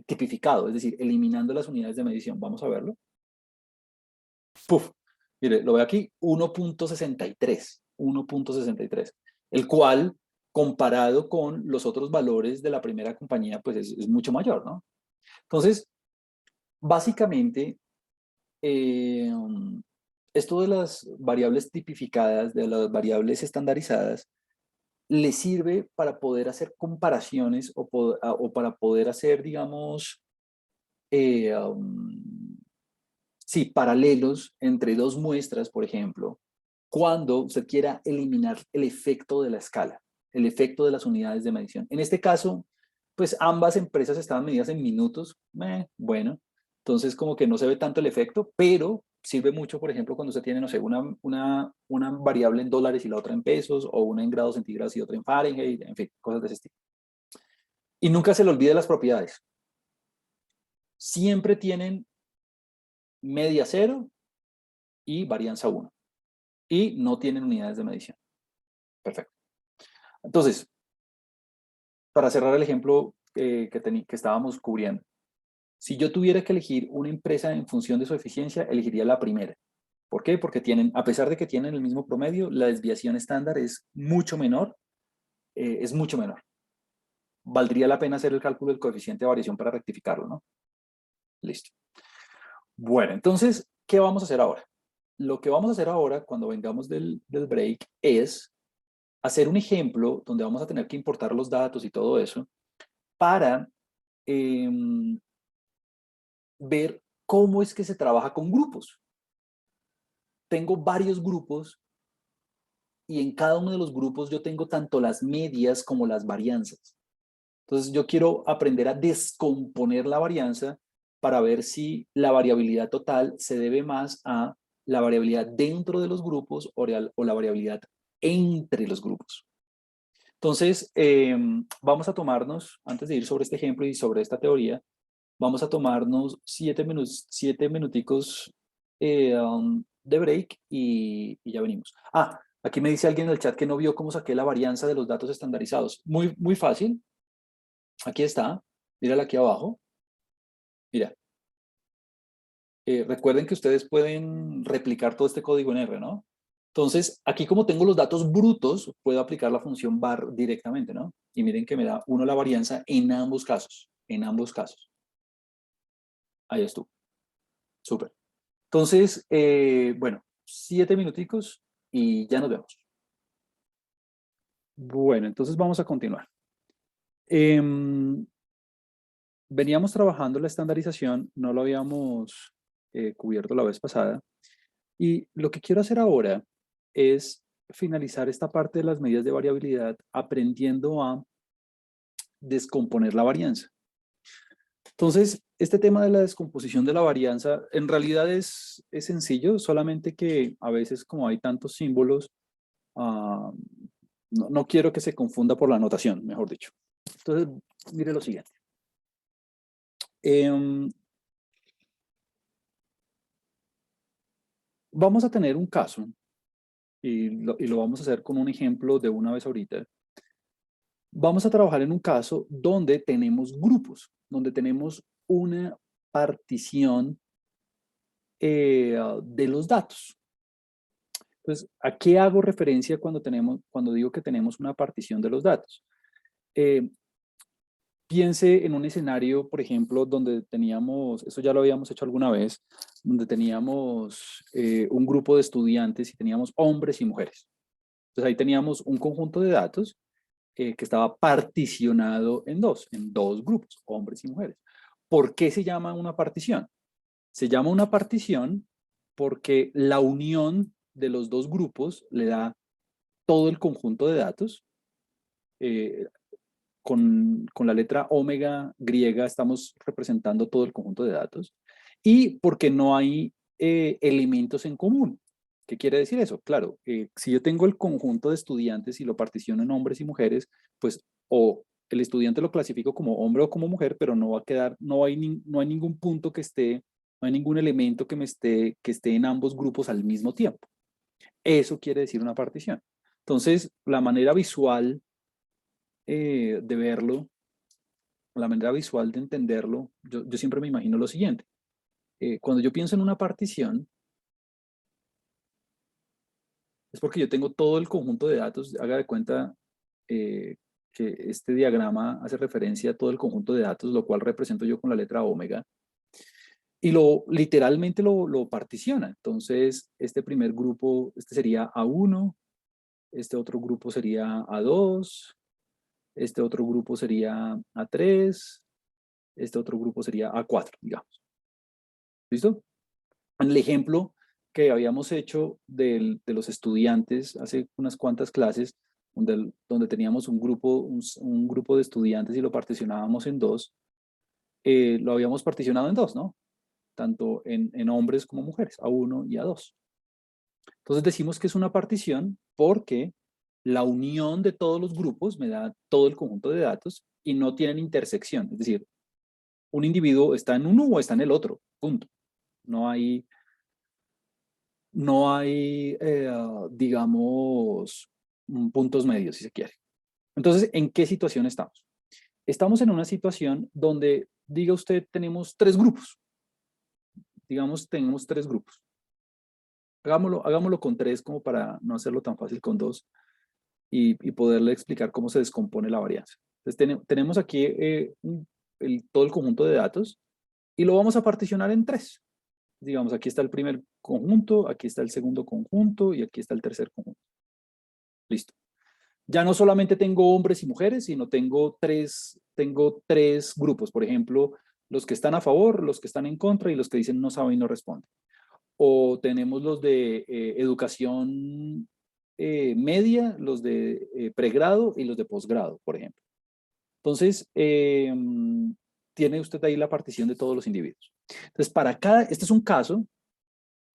tipificado, es decir, eliminando las unidades de medición. Vamos a verlo. ¡Puf! Mire, lo ve aquí, 1.63, el cual, comparado con los otros valores de la primera compañía, pues es mucho mayor, ¿no? Entonces, básicamente, eh, esto de las variables tipificadas, de las variables estandarizadas, le sirve para poder hacer comparaciones o para poder hacer, digamos, eh, um, sí, paralelos entre dos muestras, por ejemplo, cuando usted quiera eliminar el efecto de la escala, el efecto de las unidades de medición. En este caso, pues ambas empresas estaban medidas en minutos. Bueno, entonces como que no se ve tanto el efecto, pero sirve mucho, por ejemplo, cuando usted tiene, no sé, una variable en dólares y la otra en pesos, o una en grados centígrados y otra en Fahrenheit, en fin, cosas de ese estilo. Y nunca se le olvide las propiedades. Siempre tienen media 0 y varianza 1. Y no tienen unidades de medición. Perfecto. Entonces, para cerrar el ejemplo que estábamos cubriendo, si yo tuviera que elegir una empresa en función de su eficiencia, elegiría la primera. ¿Por qué? Porque tienen, a pesar de que tienen el mismo promedio, la desviación estándar es mucho menor, es mucho menor. Valdría la pena hacer el cálculo del coeficiente de variación para rectificarlo, ¿no? Listo. Bueno, entonces, ¿qué vamos a hacer ahora? Lo que vamos a hacer ahora, cuando vengamos del break, es hacer un ejemplo donde vamos a tener que importar los datos y todo eso para ver cómo es que se trabaja con grupos. Tengo varios grupos y en cada uno de los grupos yo tengo tanto las medias como las varianzas. Entonces yo quiero aprender a descomponer la varianza para ver si la variabilidad total se debe más a la variabilidad dentro de los grupos o la variabilidad entre los grupos. Entonces, vamos a tomarnos, antes de ir sobre este ejemplo y sobre esta teoría, vamos a tomarnos 7 minuticos de break y ya venimos. Aquí me dice alguien en el chat que no vio cómo saqué la varianza de los datos estandarizados. Muy, muy fácil. Aquí está. Mírala aquí abajo. Mira. Recuerden que ustedes pueden replicar todo este código en R, ¿no? Entonces, aquí como tengo los datos brutos, puedo aplicar la función var directamente, ¿no? Y miren que me da 1 la varianza en ambos casos, en ambos casos. Ahí estuvo. Súper. Entonces, bueno, 7 minuticos y ya nos vemos. Bueno, entonces vamos a continuar. Veníamos trabajando la estandarización, no lo habíamos cubierto la vez pasada. Y lo que quiero hacer ahora es finalizar esta parte de las medidas de variabilidad aprendiendo a descomponer la varianza. Entonces, este tema de la descomposición de la varianza en realidad es sencillo, solamente que a veces como hay tantos símbolos, no quiero que se confunda por la notación, mejor dicho. Entonces, mire lo siguiente. Vamos a tener un caso, y lo vamos a hacer con un ejemplo de una vez ahorita. Vamos a trabajar en un caso donde tenemos grupos, donde tenemos una partición de los datos. Entonces, ¿a qué hago referencia cuando digo que tenemos una partición de los datos? Piense en un escenario, por ejemplo, donde teníamos, eso ya lo habíamos hecho alguna vez, donde teníamos un grupo de estudiantes y teníamos hombres y mujeres. Entonces ahí teníamos un conjunto de datos que estaba particionado en dos grupos, hombres y mujeres. ¿Por qué se llama una partición? Se llama una partición porque la unión de los dos grupos le da todo el conjunto de datos. Con la letra omega griega estamos representando todo el conjunto de datos. Y porque no hay elementos en común. ¿Qué quiere decir eso? Claro, si yo tengo el conjunto de estudiantes y lo particiono en hombres y mujeres, pues o el estudiante lo clasifico como hombre o como mujer, pero no va a quedar, no hay ningún punto que esté, no hay ningún elemento que esté en ambos grupos al mismo tiempo. Eso quiere decir una partición. Entonces, la manera visual de verlo, la manera visual de entenderlo, yo siempre me imagino lo siguiente. Cuando yo pienso en una partición, es porque yo tengo todo el conjunto de datos. Haga de cuenta que este diagrama hace referencia a todo el conjunto de datos, lo cual represento yo con la letra omega. Y literalmente lo particiona. Entonces, este primer grupo, este sería A1, este otro grupo sería A2, este otro grupo sería A3, este otro grupo sería A4, digamos. ¿Listo? En el ejemplo que habíamos hecho de los estudiantes hace unas cuantas clases, donde teníamos un grupo de estudiantes y lo particionábamos en dos, lo habíamos particionado en dos, ¿no? Tanto en hombres como mujeres, A1 y A2. Entonces decimos que es una partición porque la unión de todos los grupos me da todo el conjunto de datos y no tienen intersección. Es decir, un individuo está en uno o está en el otro, punto. No hay, digamos, puntos medios, si se quiere. Entonces, ¿en qué situación estamos? Estamos en una situación donde, diga usted, tenemos tres grupos. Digamos, tenemos tres grupos. Hagámoslo con tres como para no hacerlo tan fácil con dos y poderle explicar cómo se descompone la varianza. Entonces, tenemos aquí todo el conjunto de datos y lo vamos a particionar en tres. Digamos, aquí está el primer conjunto, aquí está el segundo conjunto y aquí está el tercer conjunto. Listo. Ya no solamente tengo hombres y mujeres, sino tengo tres grupos. Por ejemplo, los que están a favor, los que están en contra y los que dicen no saben y no responden. O tenemos los de educación media, los de pregrado y los de posgrado, por ejemplo. Entonces, tiene usted ahí la partición de todos los individuos. Entonces, este es un caso.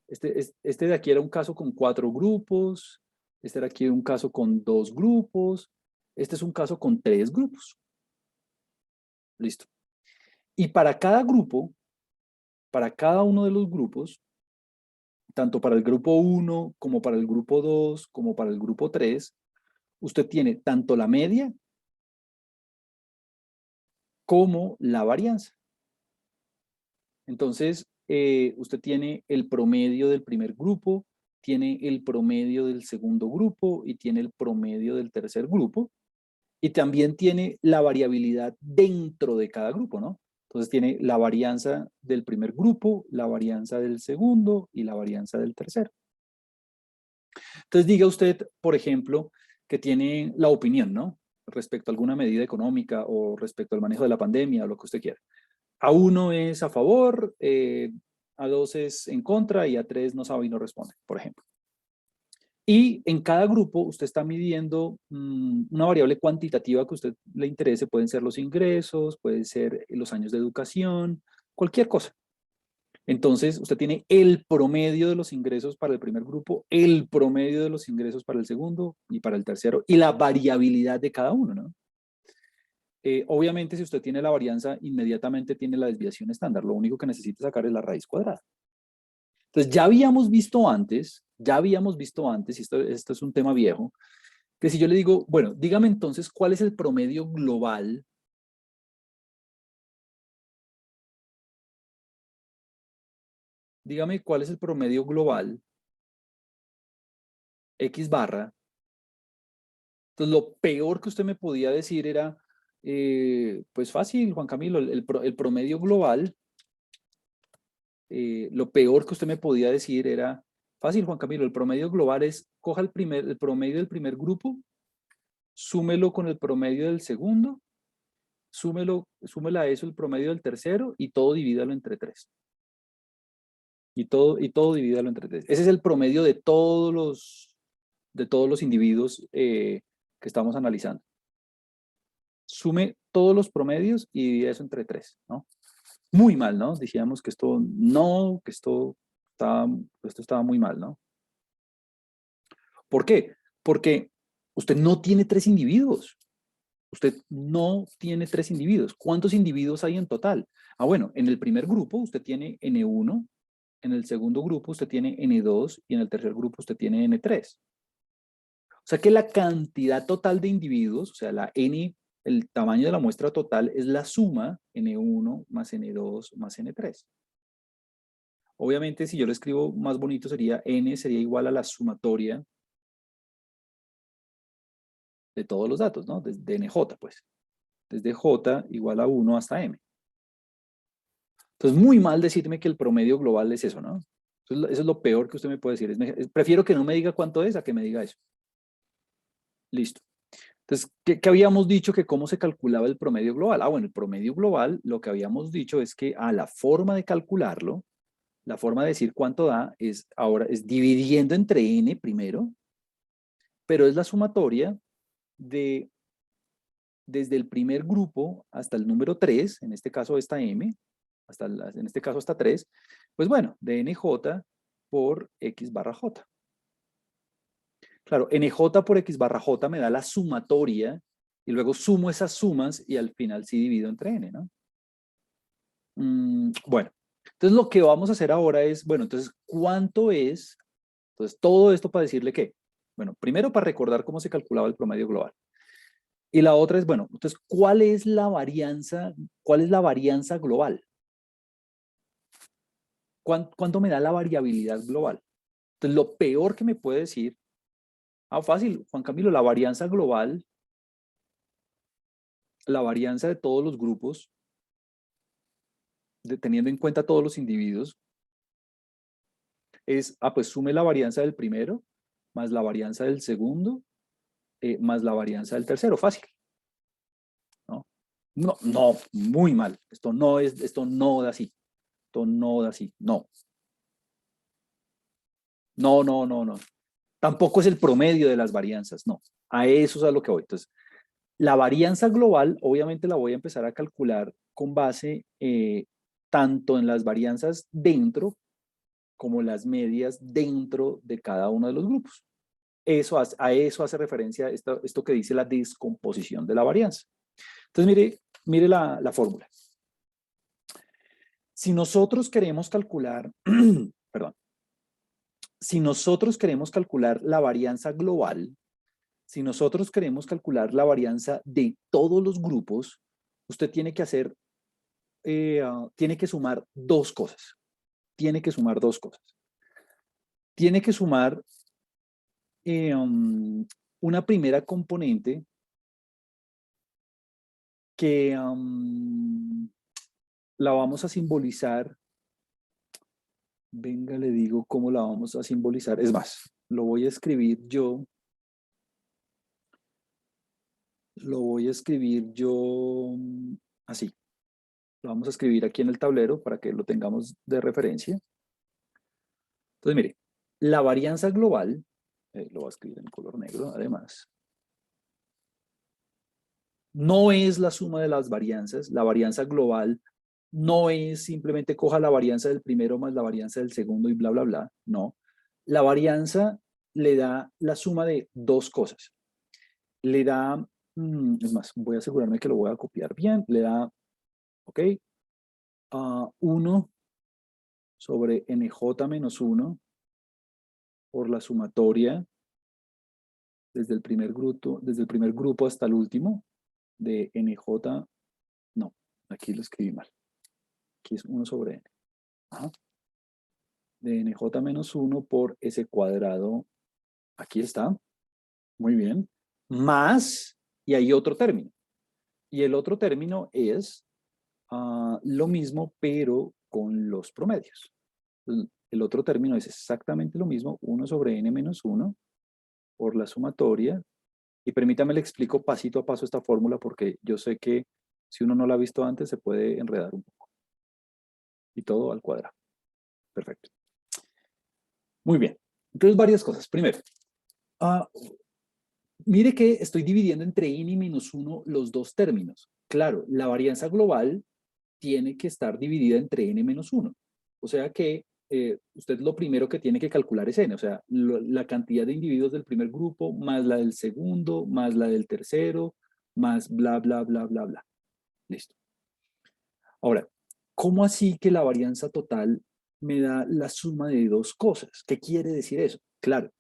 Este de aquí era un caso con 4 grupos, este era aquí un caso con 2 grupos, este es un caso con 3 grupos. Listo. Y para cada grupo, para cada uno de los grupos, tanto para el grupo 1 como para el grupo 2 como para el grupo 3, usted tiene tanto la media como la varianza. Entonces, usted tiene el promedio del primer grupo, tiene el promedio del segundo grupo y tiene el promedio del tercer grupo. Y también tiene la variabilidad dentro de cada grupo, ¿no? Entonces tiene la varianza del primer grupo, la varianza del segundo y la varianza del tercero. Entonces diga usted, por ejemplo, que tiene la opinión, ¿no? Respecto a alguna medida económica o respecto al manejo de la pandemia o lo que usted quiera. A1 es a favor, A2 es en contra y A3 no sabe y no responde, por ejemplo. Y en cada grupo usted está midiendo una variable cuantitativa que a usted le interese. Pueden ser los ingresos, pueden ser los años de educación, cualquier cosa. Entonces, usted tiene el promedio de los ingresos para el primer grupo, el promedio de los ingresos para el segundo y para el tercero, y la variabilidad de cada uno, ¿no? Obviamente, si usted tiene la varianza, inmediatamente tiene la desviación estándar. Lo único que necesita sacar es la raíz cuadrada. Entonces, ya habíamos visto antes, y esto es un tema viejo, que si yo le digo, bueno, dígame entonces cuál es el promedio global. Dígame cuál es el promedio global X barra. Entonces, lo peor que usted me podía decir era, pues fácil, Juan Camilo, el promedio global, lo peor que usted me podía decir era, fácil, Juan Camilo, el promedio global es, coja el promedio del primer grupo, súmelo con el promedio del segundo, súmela a eso el promedio del tercero y todo divídalo entre tres. Y todo divídalo entre tres. Ese es el promedio de todos los individuos que estamos analizando. Sume todos los promedios y divide eso entre tres, ¿no? Muy mal, ¿no? Decíamos que esto estaba muy mal, ¿no? ¿Por qué? Porque usted no tiene tres individuos. Usted no tiene tres individuos. ¿Cuántos individuos hay en total? Bueno, en el primer grupo usted tiene N1, en el segundo grupo usted tiene N2 y en el tercer grupo usted tiene N3. O sea que la cantidad total de individuos, o sea, la N, el tamaño de la muestra total es la suma N1 más N2 más N3. Obviamente, si yo lo escribo más bonito, N sería igual a la sumatoria de todos los datos, ¿no? De NJ, pues. Desde J igual a 1 hasta M. Entonces, muy mal decirme que el promedio global es eso, ¿no? Eso es lo peor que usted me puede decir. Prefiero que no me diga cuánto es a que me diga eso. Listo. Entonces, ¿qué habíamos dicho que cómo se calculaba el promedio global? Bueno, el promedio global, lo que habíamos dicho es que la forma de calcularlo, la forma de decir cuánto da, es dividiendo entre n primero, pero es la sumatoria desde el primer grupo hasta el número 3, en este caso esta m, en este caso hasta 3, pues bueno, de nj por x barra j. Claro, nj por x barra j me da la sumatoria y luego sumo esas sumas y al final sí divido entre n, ¿no? Bueno, entonces lo que vamos a hacer ahora es, bueno, entonces, ¿cuánto es? Entonces, todo esto para decirle que, bueno, primero para recordar cómo se calculaba el promedio global. Y la otra es, bueno, entonces, ¿cuál es la varianza global? ¿Cuánto me da la variabilidad global? Entonces, lo peor que me puede decir, fácil, Juan Camilo, la varianza global, la varianza de todos los grupos, teniendo en cuenta todos los individuos, es, pues sume la varianza del primero, más la varianza del segundo, más la varianza del tercero, fácil. ¿No? No, no, muy mal. Esto no da así. Esto no da así. No. No, no, no, no. Tampoco es el promedio de las varianzas, no. A eso es a lo que voy. Entonces, la varianza global, obviamente la voy a empezar a calcular con base tanto en las varianzas dentro como las medias dentro de cada uno de los grupos. A eso hace referencia esto que dice la descomposición de la varianza. Entonces, mire la fórmula. Si nosotros queremos calcular, perdón, si nosotros queremos calcular la varianza global, si nosotros queremos calcular la varianza de todos los grupos, usted tiene que tiene que sumar dos cosas. Tiene que sumar dos cosas. Tiene que sumar una primera componente que la vamos a simbolizar. Venga, le digo cómo la vamos a simbolizar. Es más, lo voy a escribir yo. Lo voy a escribir yo así. Lo vamos a escribir aquí en el tablero para que lo tengamos de referencia. Entonces, mire, la varianza global, lo voy a escribir en color negro, además. No es la suma de las varianzas. La varianza global no es simplemente coja la varianza del primero más la varianza del segundo y bla, bla, bla. No. La varianza le da la suma de dos cosas. Le da, es más, voy a asegurarme que lo voy a copiar bien. Le da, ok, 1 sobre nj menos 1 por la sumatoria desde el primer grupo hasta el último de nj, no, aquí lo escribí mal. Aquí es 1 sobre n. Ajá. De nj menos 1 por s cuadrado, aquí está, muy bien, más, y hay otro término. Y el otro término es lo mismo, pero con los promedios. El otro término es exactamente lo mismo, 1 sobre n menos 1 por la sumatoria. Y permítame le explico pasito a paso esta fórmula porque yo sé que si uno no la ha visto antes se puede enredar un poco. Y todo al cuadrado. Perfecto. Muy bien. Entonces, varias cosas. Primero, mire que estoy dividiendo entre n y menos 1 los dos términos. Claro, la varianza global tiene que estar dividida entre n menos 1. O sea que usted lo primero que tiene que calcular es n, o sea, la cantidad de individuos del primer grupo, más la del segundo, más la del tercero, más bla, bla, bla, bla, bla. Listo. Ahora, ¿cómo así que la varianza total me da la suma de dos cosas? ¿Qué quiere decir eso? Claro,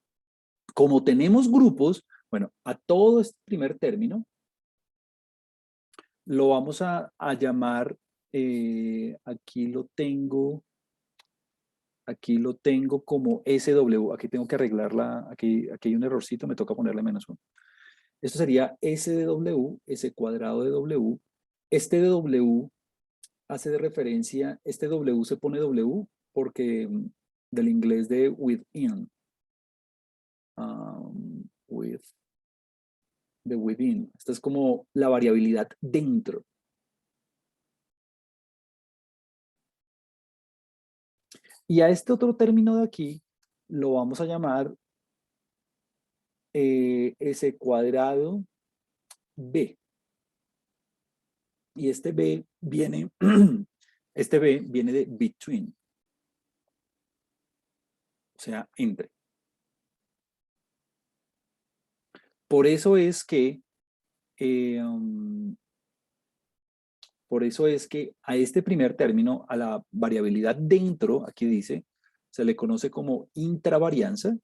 como tenemos grupos, bueno, a todo este primer término lo vamos a llamar, aquí lo tengo como SW, aquí tengo que arreglarla, aquí hay un errorcito, me toca ponerle menos 1. Esto sería S de W, S cuadrado de W. Este de W hace de referencia, este W se pone W porque del inglés de within, de within. Esta es como la variabilidad dentro. Y a este otro término de aquí lo vamos a llamar S cuadrado B. Y este B viene, este B viene de between. O sea, entre. Por eso es que a este primer término, a la variabilidad dentro, aquí dice, se le conoce como intravarianza.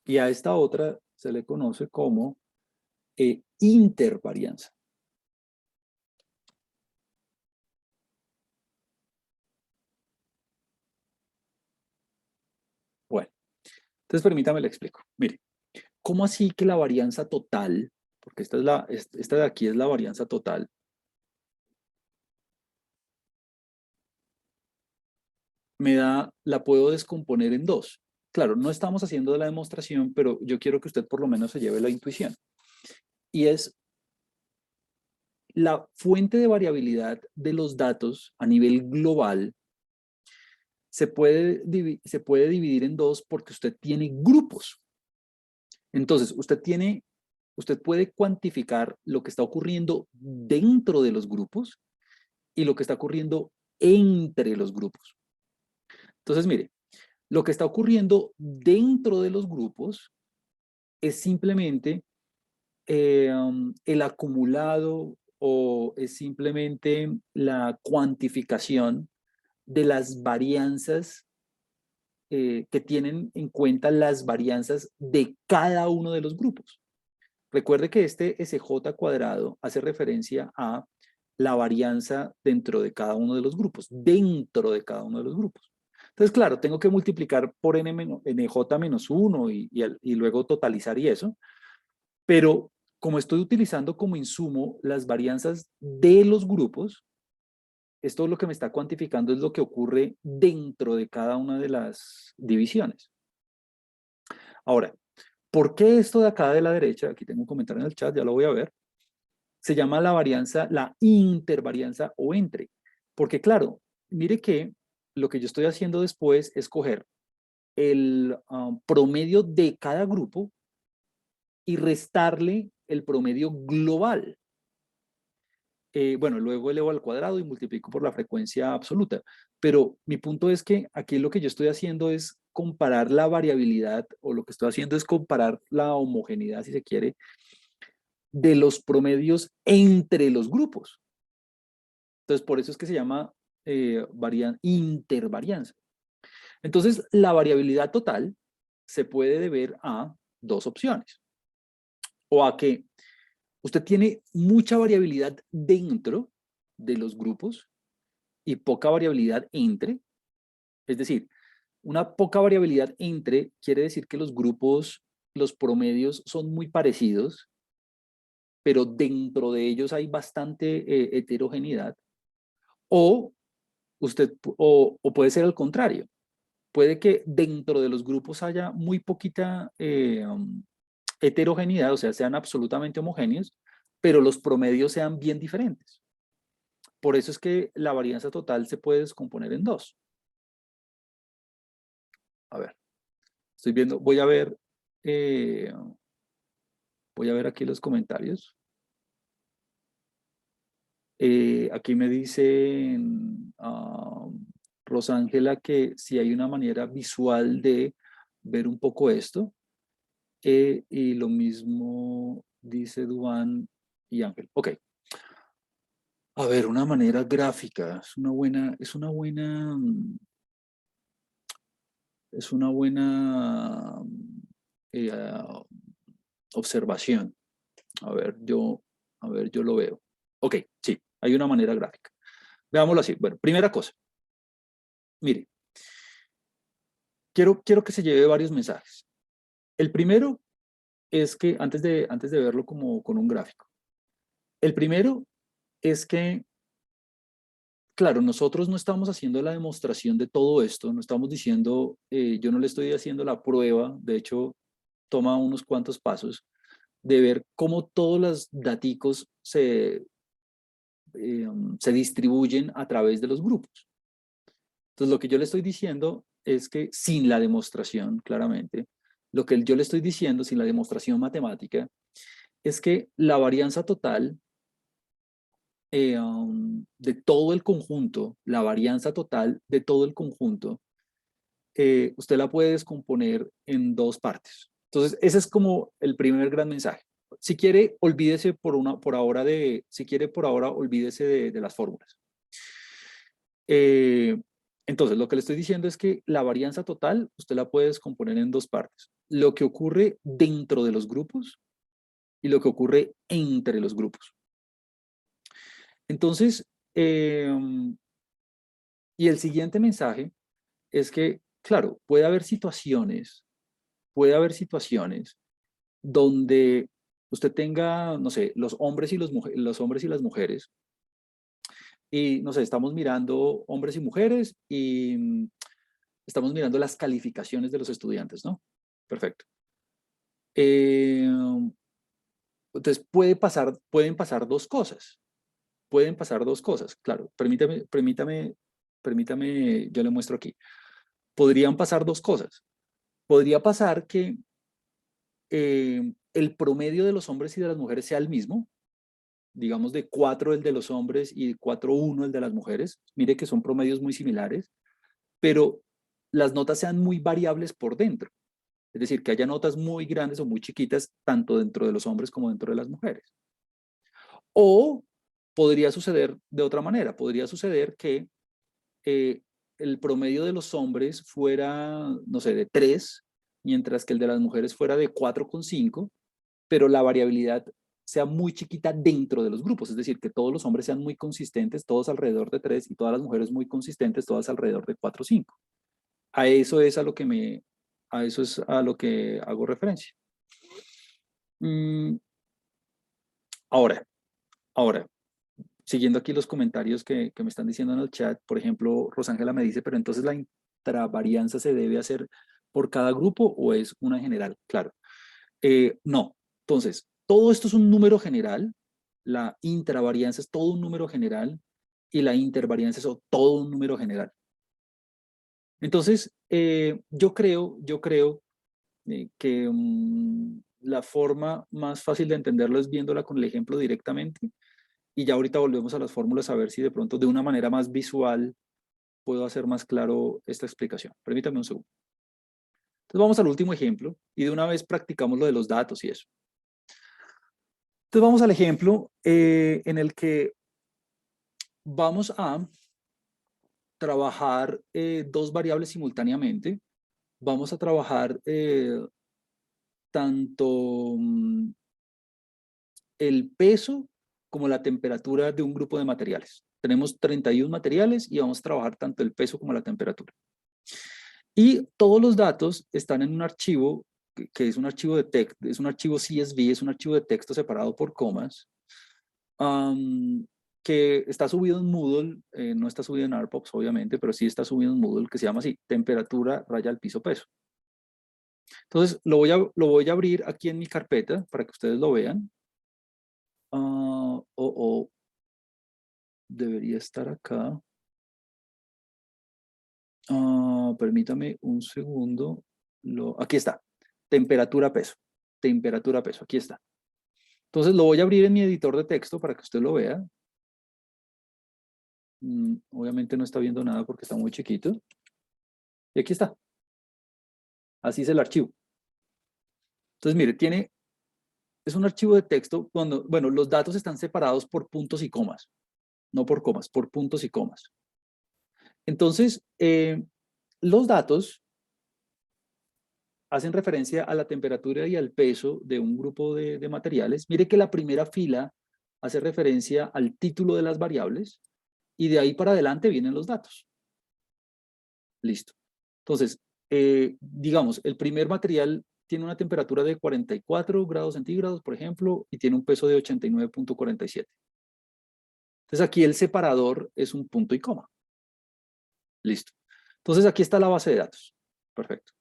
Y a esta otra se le conoce como intervarianza. Bueno, entonces permítame le explico. Mire, ¿cómo así que la varianza total, porque esta de aquí es la varianza total, la puedo descomponer en dos? Claro, no estamos haciendo la demostración, pero yo quiero que usted por lo menos se lleve la intuición. Y es la fuente de variabilidad de los datos a nivel global se puede dividir en dos porque usted tiene grupos. Entonces, usted puede cuantificar lo que está ocurriendo dentro de los grupos y lo que está ocurriendo entre los grupos. Entonces, mire, lo que está ocurriendo dentro de los grupos es simplemente el acumulado o es simplemente la cuantificación de las varianzas que tienen en cuenta las varianzas de cada uno de los grupos. Recuerde que este SJ cuadrado hace referencia a la varianza dentro de cada uno de los grupos, dentro de cada uno de los grupos. Entonces, claro, tengo que multiplicar por NJ menos 1 y luego totalizar y eso, pero como estoy utilizando como insumo las varianzas de los grupos, esto lo que me está cuantificando es lo que ocurre dentro de cada una de las divisiones. Ahora, ¿por qué esto de acá de la derecha? Aquí tengo un comentario en el chat, ya lo voy a ver. Se llama la varianza, la intervarianza o entre. Porque claro, mire que lo que yo estoy haciendo después es coger el promedio de cada grupo y restarle el promedio global. Bueno, luego elevo al cuadrado y multiplico por la frecuencia absoluta. Pero mi punto es que aquí lo que yo estoy haciendo es comparar la variabilidad, o lo que estoy haciendo es comparar la homogeneidad, si se quiere, de los promedios entre los grupos. Entonces, por eso es que se llama intervarianza. Entonces, la variabilidad total se puede deber a dos opciones. O a que usted tiene mucha variabilidad dentro de los grupos y poca variabilidad entre. Es decir, una poca variabilidad entre quiere decir que los grupos, los promedios son muy parecidos, pero dentro de ellos hay bastante heterogeneidad. O, o puede ser al contrario. Puede que dentro de los grupos haya muy poquita heterogeneidad, o sea, sean absolutamente homogéneos, pero los promedios sean bien diferentes. Por eso es que la varianza total se puede descomponer en dos. A ver, estoy viendo, eh, voy a ver aquí los comentarios. Aquí me dicen Rosángela que si hay una manera visual de ver un poco esto. Y lo mismo dice Duan y Ángel. Ok. A ver, una manera gráfica. Es una buena eh, ah, observación. A ver, yo lo veo. Ok, sí, hay una manera gráfica. Veámoslo así. Bueno, primera cosa. Mire, quiero que se lleve varios mensajes. El primero es que, antes de verlo como con un gráfico, el primero es que, claro, nosotros no estamos haciendo la demostración de todo esto, no estamos diciendo, yo no le estoy haciendo la prueba, de hecho, toma unos cuantos pasos, de ver cómo todos los daticos se distribuyen a través de los grupos. Entonces, lo que yo le estoy diciendo es que sin la demostración, claramente, lo que yo le estoy diciendo sin la demostración matemática es que la varianza total de todo el conjunto, la varianza total de todo el conjunto, usted la puede descomponer en dos partes. Entonces, ese es como el primer gran mensaje. Si quiere, olvídese si quiere por ahora, olvídese de las fórmulas. Entonces, lo que le estoy diciendo es que la varianza total, usted la puede descomponer en dos partes. Lo que ocurre dentro de los grupos y lo que ocurre entre los grupos. Entonces, y el siguiente mensaje es que, claro, puede haber situaciones donde usted tenga, no sé, los hombres y las mujeres, y, no sé, estamos mirando hombres y mujeres y estamos mirando las calificaciones de los estudiantes, ¿no? Perfecto. Eh, entonces, pueden pasar dos cosas. Pueden pasar dos cosas, claro. Permítame, yo le muestro aquí. Podrían pasar dos cosas. Podría pasar que el promedio de los hombres y de las mujeres sea el mismo, digamos de 4 el de los hombres y 4,1 el de las mujeres. Mire que son promedios muy similares, pero las notas sean muy variables por dentro. Es decir, que haya notas muy grandes o muy chiquitas, tanto dentro de los hombres como dentro de las mujeres. O podría suceder de otra manera. Podría suceder que el promedio de los hombres fuera, no sé, de 3, mientras que el de las mujeres fuera de 4,5, pero la variabilidad sea muy chiquita dentro de los grupos, es decir, que todos los hombres sean muy consistentes, todos alrededor de 3, y todas las mujeres muy consistentes, todas alrededor de 4 o 5. A eso es a lo que hago referencia. Mm, ahora, ahora, siguiendo aquí los comentarios que me están diciendo en el chat, por ejemplo, Rosángela me dice, pero entonces la intravarianza se debe hacer por cada grupo o es una general. Claro. No. Entonces, todo esto es un número general. La intravarianza es todo un número general y la intervarianza es todo un número general. Entonces, yo creo que la forma más fácil de entenderlo es viéndola con el ejemplo directamente, y ya ahorita volvemos a las fórmulas a ver si de pronto de una manera más visual puedo hacer más claro esta explicación. Permítame un segundo. Entonces vamos al último ejemplo y de una vez practicamos lo de los datos y eso. Entonces vamos al ejemplo en el que vamos a trabajar dos variables simultáneamente. Vamos a trabajar tanto el peso como la temperatura de un grupo de materiales. Tenemos 31 materiales y vamos a trabajar tanto el peso como la temperatura. Y todos los datos están en un archivo que es un archivo de texto, es un archivo CSV, es un archivo de texto separado por comas, que está subido en Moodle, no está subido en ARPOPS obviamente, pero sí está subido en Moodle, que se llama así, temperatura raya al piso peso. Entonces lo voy a abrir aquí en mi carpeta para que ustedes lo vean. Debería estar acá. Permítame un segundo. Aquí está. Temperatura peso. Temperatura peso. Aquí está. Entonces lo voy a abrir en mi editor de texto para que usted lo vea. Obviamente no está viendo nada porque está muy chiquito. Y aquí está. Así es el archivo. Entonces, mire, es un archivo de texto cuando, bueno, los datos están separados por puntos y comas. No por comas, por puntos y comas. Entonces, los datos hacen referencia a la temperatura y al peso de un grupo de materiales. Mire que la primera fila hace referencia al título de las variables y de ahí para adelante vienen los datos. Listo. Entonces, digamos, el primer material tiene una temperatura de 44 grados centígrados, por ejemplo, y tiene un peso de 89.47. Entonces aquí el separador es un punto y coma. Listo. Entonces aquí está la base de datos. Perfecto.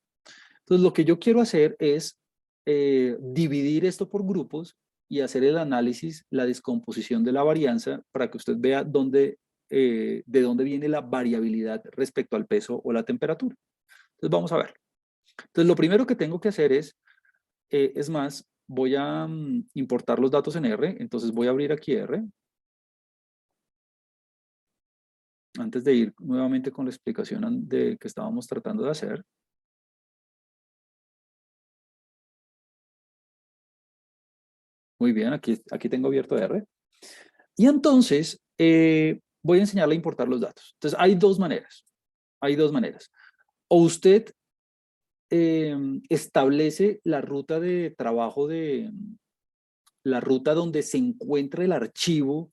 Entonces lo que yo quiero hacer es dividir esto por grupos y hacer el análisis, la descomposición de la varianza para que usted vea de dónde viene la variabilidad respecto al peso o la temperatura. Entonces vamos a ver. Entonces lo primero que tengo que hacer es más, voy a importar los datos en R, entonces voy a abrir aquí R. Antes de ir nuevamente con la explicación que estábamos tratando de hacer. Muy bien, aquí tengo abierto R. Y entonces voy a enseñarle a importar los datos. Entonces hay dos maneras. Hay dos maneras. O usted establece la ruta de trabajo la ruta donde se encuentra el archivo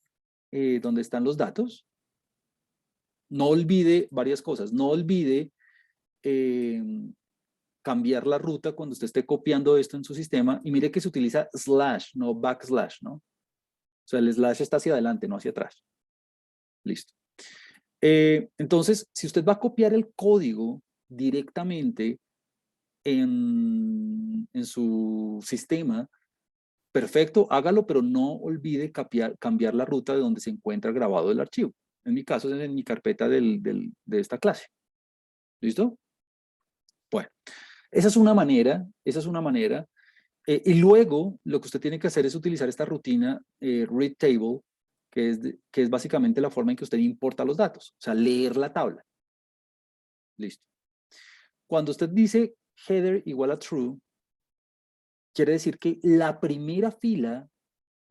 donde están los datos. No olvide varias cosas. No olvide cambiar la ruta cuando usted esté copiando esto en su sistema y mire que se utiliza slash, no backslash, ¿no? O sea, el slash está hacia adelante, no hacia atrás. Listo. Entonces, si usted va a copiar el código directamente en su sistema, perfecto, hágalo, pero no olvide cambiar la ruta de donde se encuentra grabado el archivo. En mi caso es en mi carpeta de esta clase. ¿Listo? Bueno, esa es una manera, y luego lo que usted tiene que hacer es utilizar esta rutina read table, que es básicamente la forma en que usted importa los datos, o sea, leer la tabla. Listo. Cuando usted dice header igual a true, quiere decir que la primera fila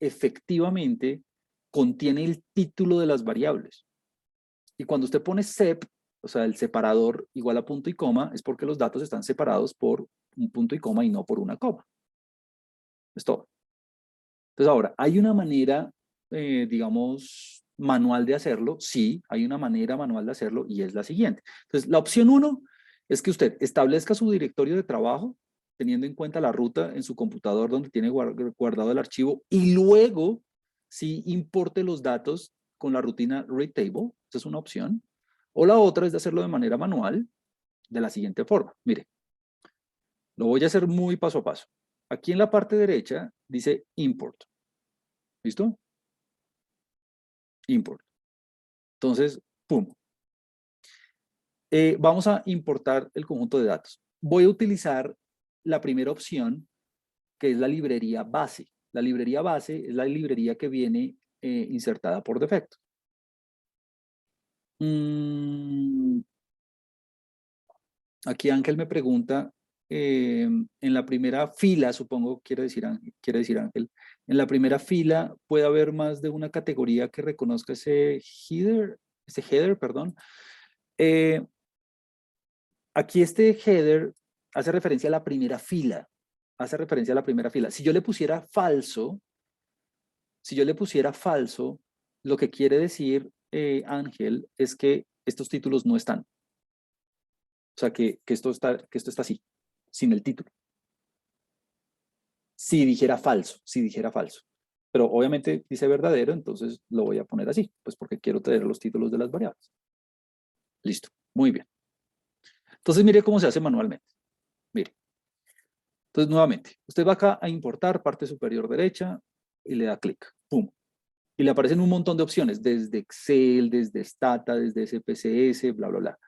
efectivamente contiene el título de las variables. Y cuando usted pone sep, o sea, el separador igual a punto y coma, es porque los datos están separados por un punto y coma y no por una coma. Es todo. Entonces ahora, ¿hay una manera, digamos, manual de hacerlo? Sí, hay una manera manual de hacerlo y es la siguiente. Entonces, la opción 1 es que usted establezca su directorio de trabajo teniendo en cuenta la ruta en su computador donde tiene guardado el archivo y luego sí importe los datos con la rutina read table. Esa es una opción. O la otra es de hacerlo de manera manual de la siguiente forma. Mire, lo voy a hacer muy paso a paso. Aquí en la parte derecha dice import. ¿Listo? Import. Entonces, pum. Vamos a importar el conjunto de datos. Voy a utilizar la primera opción, que es la librería base. La librería base es la librería que viene insertada por defecto. Aquí Ángel me pregunta, en la primera fila, supongo, quiere decir Ángel, en la primera fila puede haber más de una categoría que reconozca ese header, perdón. Aquí este header hace referencia a la primera fila, Si yo le pusiera falso, lo que quiere decir Ángel es que estos títulos no están. O sea, que esto está así, sin el título. Si dijera falso. Pero obviamente dice verdadero, entonces lo voy a poner así, pues porque quiero tener los títulos de las variables. Listo, muy bien. Entonces mire cómo se hace manualmente. Mire. Entonces nuevamente, usted va acá a importar parte superior derecha y le da clic. ¡Pum! Y le aparecen un montón de opciones, desde Excel, desde Stata, desde SPSS, bla, bla, bla.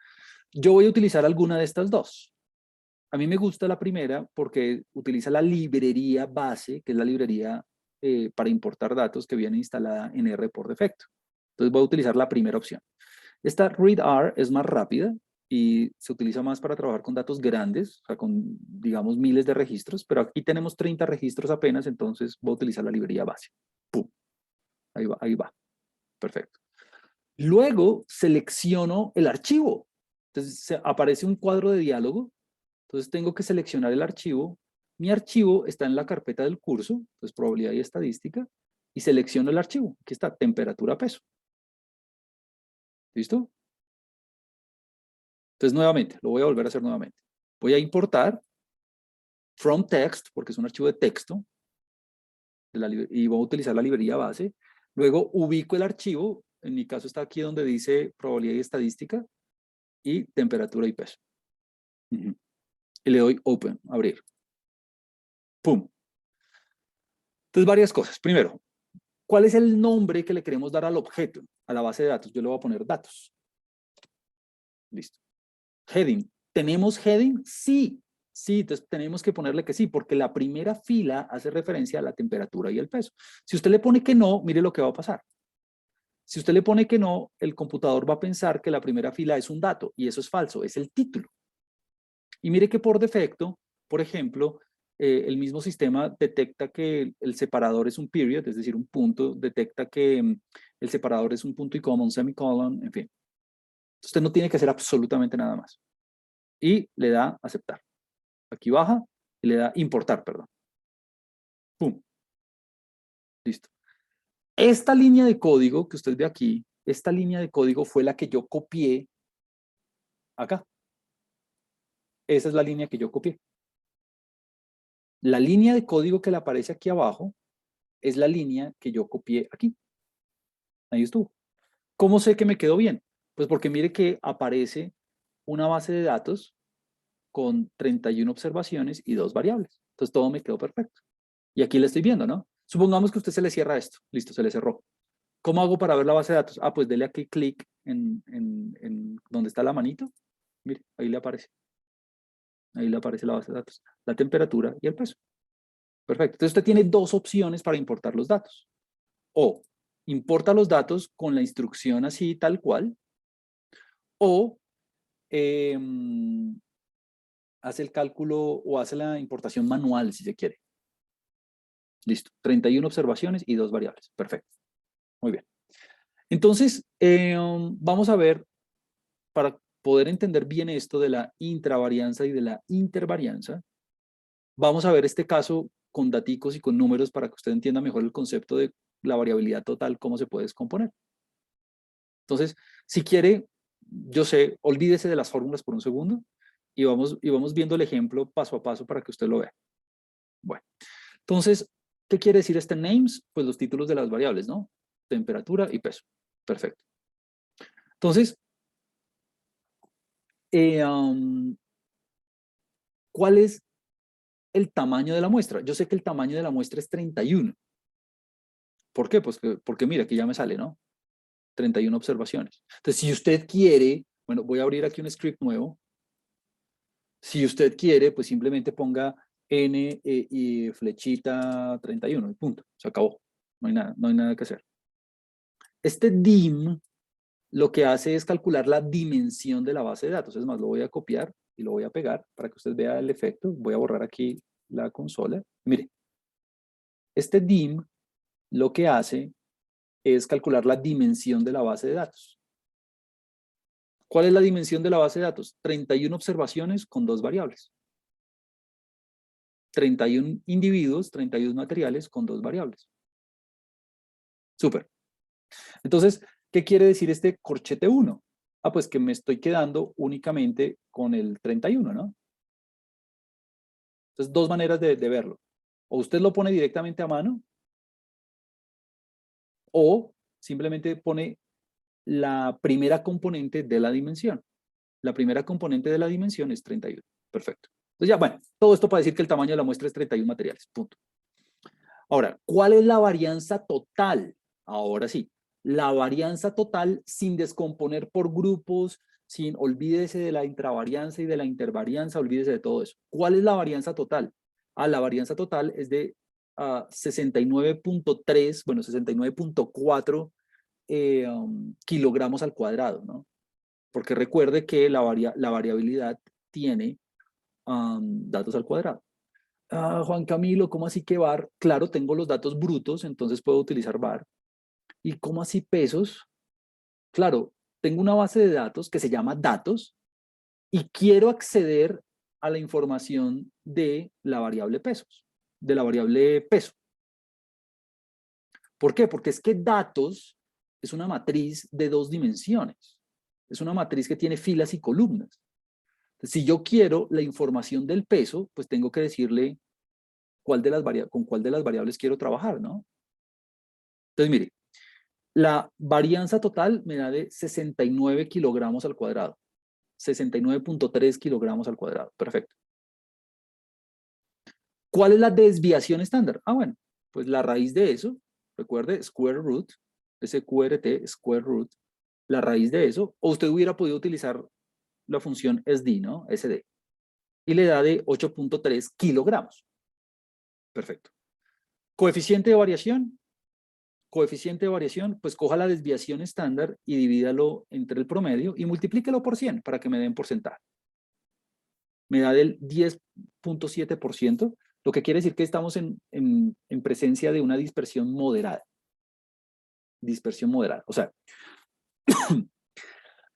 Yo voy a utilizar alguna de estas dos. A mí me gusta la primera porque utiliza la librería base, que es la librería para importar datos que viene instalada en R por defecto. Entonces voy a utilizar la primera opción. Esta readr es más rápida y se utiliza más para trabajar con datos grandes, o sea, con, digamos, miles de registros, pero aquí tenemos 30 registros apenas, entonces voy a utilizar la librería base. ¡Pum! Ahí va. Perfecto. Luego selecciono el archivo. Entonces aparece un cuadro de diálogo. Entonces tengo que seleccionar el archivo. Mi archivo está en la carpeta del curso, entonces probabilidad y estadística, y selecciono el archivo. Aquí está, temperatura peso. ¿Listo? Entonces nuevamente, lo voy a volver a hacer nuevamente. Voy a importar from text, porque es un archivo de texto, y voy a utilizar la librería base. Luego ubico el archivo, en mi caso está aquí donde dice probabilidad y estadística, y temperatura y peso. Y le doy open, abrir. ¡Pum! Entonces, varias cosas. Primero, ¿cuál es el nombre que le queremos dar al objeto, a la base de datos? Yo le voy a poner datos. Listo. Heading. ¿Tenemos heading? Sí. Sí, entonces tenemos que ponerle que sí, porque la primera fila hace referencia a la temperatura y el peso. Si usted le pone que no, mire lo que va a pasar. Si usted le pone que no, el computador va a pensar que la primera fila es un dato, y eso es falso, es el título. Y mire que por defecto, por ejemplo, el mismo sistema detecta que el separador es un period, es decir, un punto, detecta que el separador es un punto y coma, un semicolon, en fin. Usted no tiene que hacer absolutamente nada más. Y le da aceptar. Aquí baja y le da importar, perdón. ¡Pum! Listo. Esta línea de código que usted ve aquí, esta línea de código fue la que yo copié acá. Esa es la línea que yo copié. La línea de código que le aparece aquí abajo es la línea que yo copié aquí. Ahí estuvo. ¿Cómo sé que me quedó bien? Pues porque mire que aparece una base de datos con 31 observaciones y 2 variables. Entonces todo me quedó perfecto. Y aquí le estoy viendo, ¿no? Supongamos que a usted se le cierra esto. Listo, se le cerró. ¿Cómo hago para ver la base de datos? Ah, pues dele aquí clic en donde está la manito. Mire, ahí le aparece. Ahí le aparece la base de datos. La temperatura y el peso. Perfecto. Entonces usted tiene dos opciones para importar los datos. O importa los datos con la instrucción así tal cual, o hace el cálculo o hace la importación manual si se quiere. Listo, 31 observaciones y 2 variables. Perfecto. Muy bien. Entonces, vamos a ver, para poder entender bien esto de la intravarianza y de la intervarianza, vamos a ver este caso con daticos y con números para que usted entienda mejor el concepto de la variabilidad total, cómo se puede descomponer. Entonces, si quiere, yo sé, olvídese de las fórmulas por un segundo y vamos viendo el ejemplo paso a paso para que usted lo vea. Bueno, entonces, ¿qué quiere decir este names? Pues los títulos de las variables, ¿no? Temperatura y peso. Perfecto. Entonces, ¿cuál es el tamaño de la muestra? Yo sé que el tamaño de la muestra es 31. ¿Por qué? Pues porque mira, aquí ya me sale, ¿no? 31 observaciones. Entonces, si usted quiere, bueno, voy a abrir aquí un script nuevo. Si usted quiere, pues simplemente ponga n y flechita 31 y punto. Se acabó. No hay nada que hacer. Este dim lo que hace es calcular la dimensión de la base de datos. Es más, lo voy a copiar y lo voy a pegar para que usted vea el efecto. Voy a borrar aquí la consola. Mire, este dim lo que hace es calcular la dimensión de la base de datos. ¿Cuál es la dimensión de la base de datos? 31 observaciones con 2 variables. 31 individuos, 31 materiales con 2 variables. Súper. Entonces, ¿qué quiere decir este corchete 1? Ah, pues que me estoy quedando únicamente con el 31, ¿no? Entonces, dos maneras de verlo. O usted lo pone directamente a mano, o simplemente pone la primera componente de la dimensión. La primera componente de la dimensión es 31. Perfecto. Entonces ya, bueno, todo esto para decir que el tamaño de la muestra es 31 materiales. Punto. Ahora, ¿cuál es la varianza total? Ahora sí, la varianza total sin descomponer por grupos, olvídese de la intravarianza y de la intervarianza, olvídese de todo eso. ¿Cuál es la varianza total? La varianza total es de 69.3, bueno, 69.4 kilogramos al cuadrado, ¿no? Porque recuerde que la variabilidad tiene datos al cuadrado. Juan Camilo, ¿cómo así que var? Claro, tengo los datos brutos, entonces puedo utilizar var. ¿Y cómo así pesos? Claro, tengo una base de datos que se llama datos y quiero acceder a la información de la variable pesos, de la variable peso. ¿Por qué? Porque es que datos es una matriz de 2 dimensiones. Es una matriz que tiene filas y columnas. Si yo quiero la información del peso, pues tengo que decirle con cuál de las variables quiero trabajar, ¿no? Entonces, mire, la varianza total me da de 69 kilogramos al cuadrado. 69.3 kilogramos al cuadrado. Perfecto. ¿Cuál es la desviación estándar? Bueno, pues la raíz de eso, recuerde, square root, SQRT, square root, la raíz de eso, o usted hubiera podido utilizar la función SD, ¿no? SD. Y le da de 8.3 kilogramos. Perfecto. Coeficiente de variación. Coeficiente de variación, pues coja la desviación estándar y divídalo entre el promedio y multiplíquelo por 100 para que me den porcentaje. Me da del 10.7%, lo que quiere decir que estamos en presencia de una dispersión moderada. Dispersión moderada. O sea,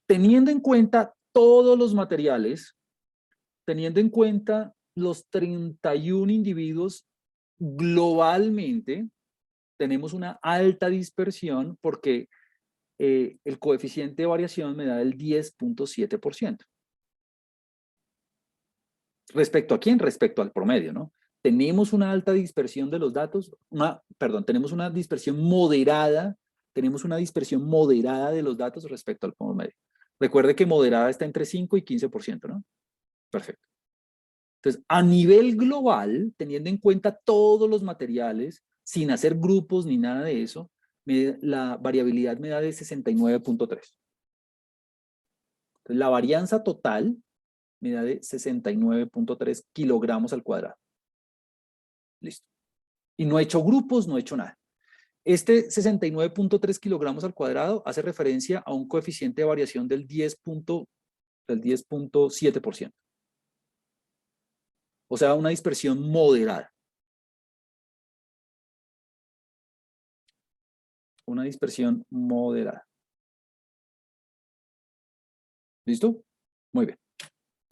teniendo en cuenta todos los materiales, teniendo en cuenta los 31 individuos globalmente, tenemos una alta dispersión porque el coeficiente de variación me da el 10.7%. ¿Respecto a quién? Respecto al promedio, ¿no? Tenemos una alta dispersión de los datos, tenemos una dispersión moderada de los datos respecto al promedio. Recuerde que moderada está entre 5 y 15%, ¿no? Perfecto. Entonces, a nivel global, teniendo en cuenta todos los materiales, sin hacer grupos ni nada de eso, la variabilidad me da de 69.3. Entonces, la varianza total me da de 69.3 kilogramos al cuadrado. Listo. Y no he hecho grupos, no he hecho nada. Este 69.3 kilogramos al cuadrado hace referencia a un coeficiente de variación del 10.7%. O sea, una dispersión moderada. Una dispersión moderada. ¿Listo? Muy bien.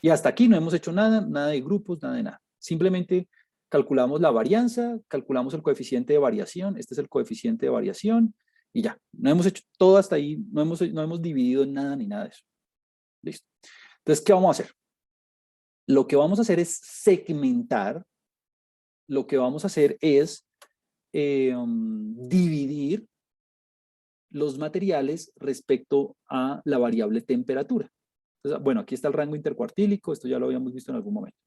Y hasta aquí no hemos hecho nada, nada de grupos, nada de nada. Simplemente calculamos la varianza, calculamos el coeficiente de variación, este es el coeficiente de variación, y ya. No hemos hecho todo hasta ahí, no hemos dividido en nada ni nada de eso. Listo. Entonces, ¿qué vamos a hacer? Lo que vamos a hacer es segmentar, lo que vamos a hacer es dividir los materiales respecto a la variable temperatura. Entonces, bueno, aquí está el rango intercuartílico, esto ya lo habíamos visto en algún momento.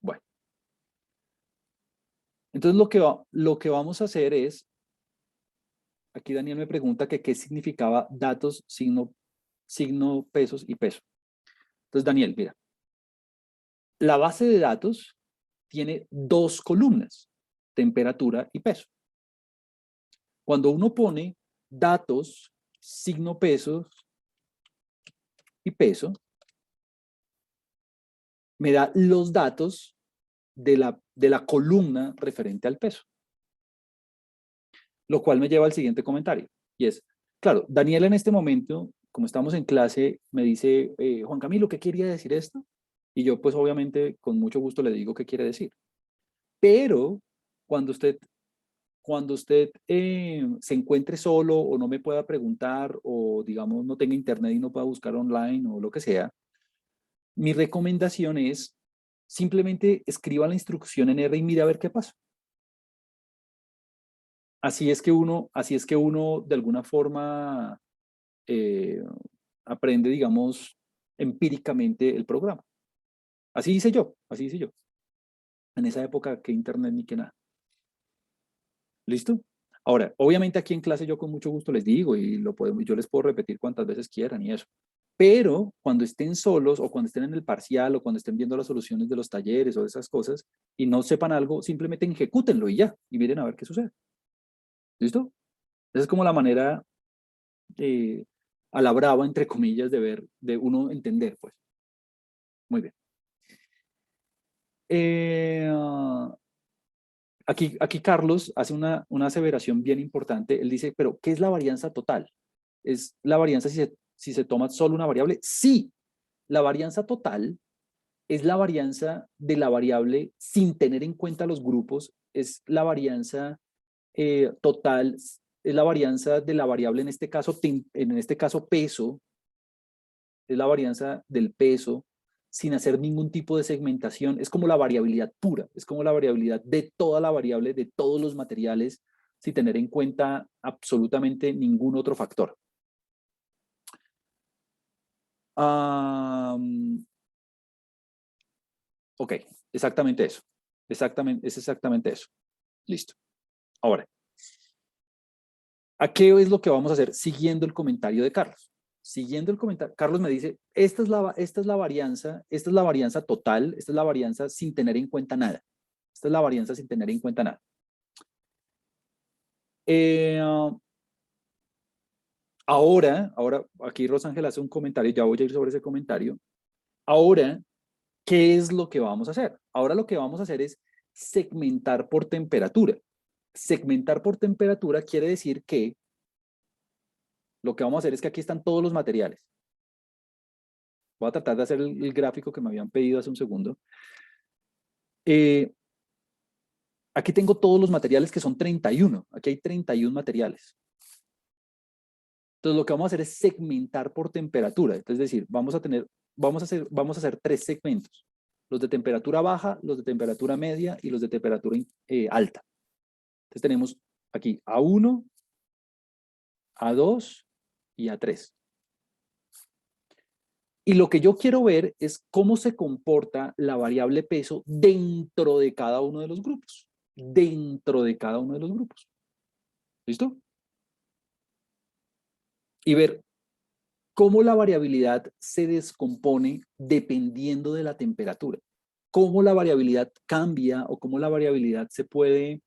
Bueno. Entonces, lo que vamos a hacer es aquí Daniel me pregunta que qué significaba datos, signo, pesos y peso. Entonces, Daniel, mira, la base de datos tiene dos columnas, temperatura y peso. Cuando uno pone datos, signo, pesos y peso, me da los datos de la columna referente al peso. Lo cual me lleva al siguiente comentario, y es, claro, Daniel en este momento, como estamos en clase, me dice, Juan Camilo, ¿qué quería decir esto? Y yo pues obviamente con mucho gusto le digo qué quiere decir. Pero cuando usted se encuentre solo o no me pueda preguntar o digamos no tenga internet y no pueda buscar online o lo que sea, mi recomendación es simplemente escriba la instrucción en R y mire a ver qué pasa. Así es que uno de alguna forma eh, aprende, digamos, empíricamente el programa. Así hice yo, así hice yo. En esa época, que internet ni que nada. ¿Listo? Ahora, obviamente aquí en clase yo con mucho gusto les digo y yo les puedo repetir cuantas veces quieran y eso. Pero cuando estén solos o cuando estén en el parcial o cuando estén viendo las soluciones de los talleres o de esas cosas y no sepan algo, simplemente ejecútenlo y ya, y miren a ver qué sucede. ¿Listo? Esa es como la manera a la brava, entre comillas, de uno entender, pues. Muy bien. Aquí Carlos hace una aseveración bien importante. Él dice, pero ¿qué es la varianza total? ¿Es la varianza si se toma solo una variable? Sí, la varianza total es la varianza de la variable sin tener en cuenta los grupos, es la varianza total, es la varianza de la variable, en este caso peso, es la varianza del peso sin hacer ningún tipo de segmentación. Es como la variabilidad pura, es como la variabilidad de toda la variable, de todos los materiales, sin tener en cuenta absolutamente ningún otro factor. Ok, exactamente eso. Es exactamente eso. Listo. Ahora, ¿a qué es lo que vamos a hacer siguiendo el comentario de Carlos? Siguiendo el comentario, Carlos me dice, esta es la varianza total, esta es la varianza sin tener en cuenta nada. Esta es la varianza sin tener en cuenta nada. Ahora, aquí Rosángel hace un comentario, ya voy a ir sobre ese comentario. Ahora, ¿qué es lo que vamos a hacer? Ahora lo que vamos a hacer es segmentar por temperatura. Segmentar por temperatura quiere decir que lo que vamos a hacer es que aquí están todos los materiales. Voy a tratar de hacer el gráfico que me habían pedido hace un segundo. Aquí tengo todos los materiales que son 31. Aquí hay 31 materiales. Entonces lo que vamos a hacer es segmentar por temperatura. Es decir, vamos a hacer tres segmentos. Los de temperatura baja, los de temperatura media y los de temperatura alta. Entonces tenemos aquí A1, A2 y A3. Y lo que yo quiero ver es cómo se comporta la variable peso dentro de cada uno de los grupos. Dentro de cada uno de los grupos. ¿Listo? Y ver cómo la variabilidad se descompone dependiendo de la temperatura. Cómo la variabilidad cambia o cómo la variabilidad se puede,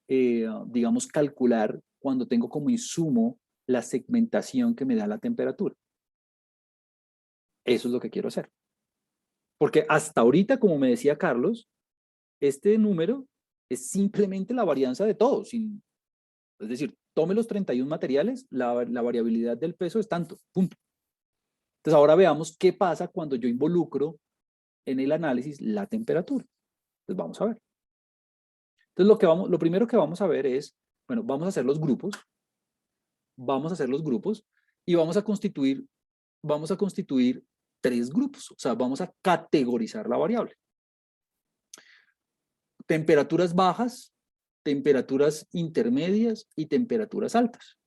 digamos, calcular cuando tengo como insumo la segmentación que me da la temperatura. Eso es lo que quiero hacer. Porque hasta ahorita, como me decía Carlos, este número es simplemente la varianza de todo. Es decir, tome los 31 materiales, la variabilidad del peso es tanto, punto. Entonces ahora veamos qué pasa cuando yo involucro en el análisis la temperatura. Entonces vamos a ver. Entonces lo primero que vamos a ver es, bueno, vamos a hacer los grupos y vamos a constituir tres grupos, o sea, vamos a categorizar la variable. Temperaturas bajas, temperaturas intermedias y temperaturas altas.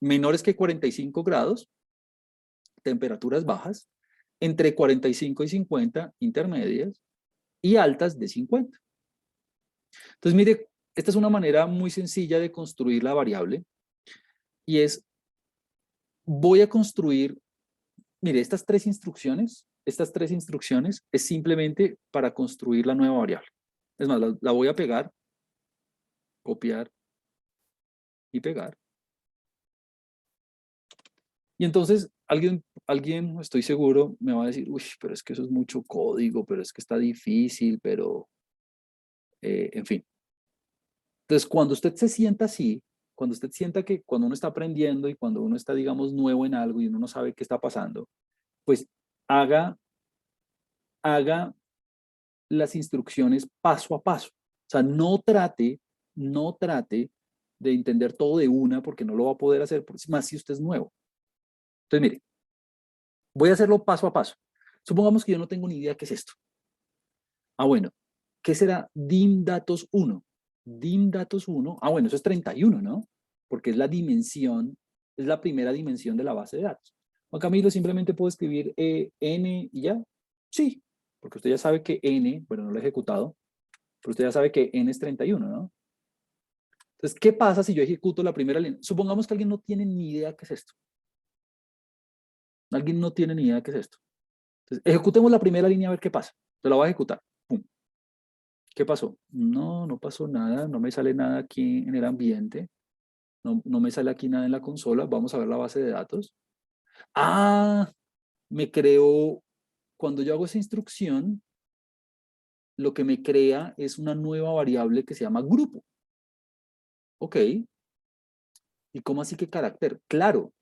Menores que 45 grados, temperaturas bajas, entre 45 y 50, intermedias, y altas de 50. Entonces, mire esta es una manera muy sencilla de construir la variable y es, voy a construir, mire, estas tres instrucciones es simplemente para construir la nueva variable. Es más, la voy a pegar, copiar y pegar. Y entonces alguien, estoy seguro, me va a decir, uy, pero es que eso es mucho código, pero es que está difícil, pero, en fin. Entonces, cuando usted se sienta así, cuando usted sienta que cuando uno está aprendiendo y cuando uno está, digamos, nuevo en algo y uno no sabe qué está pasando, pues haga las instrucciones paso a paso. O sea, no trate de entender todo de una porque no lo va a poder hacer, más si usted es nuevo. Entonces, mire, voy a hacerlo paso a paso. Supongamos que yo no tengo ni idea qué es esto. Ah, bueno, ¿qué será dim datos 1? Dim datos 1, bueno, eso es 31, ¿no? Porque es la dimensión, es la primera dimensión de la base de datos. Juan Camilo, simplemente puedo escribir n y ya. Sí, porque usted ya sabe que n, bueno, no lo he ejecutado, pero usted ya sabe que n es 31, ¿no? Entonces, ¿qué pasa si yo ejecuto la primera línea? Supongamos que alguien no tiene ni idea qué es esto. Alguien no tiene ni idea qué es esto. Entonces, ejecutemos la primera línea a ver qué pasa. Se la voy a ejecutar. Pum. ¿Qué pasó? No, no pasó nada, no me sale nada aquí en el ambiente, no me sale aquí nada en la consola. Vamos a ver la base de datos. Ah, me creó, cuando yo hago esa instrucción, lo que me crea es una nueva variable que se llama grupo. Ok. ¿Y cómo así que carácter? Claro,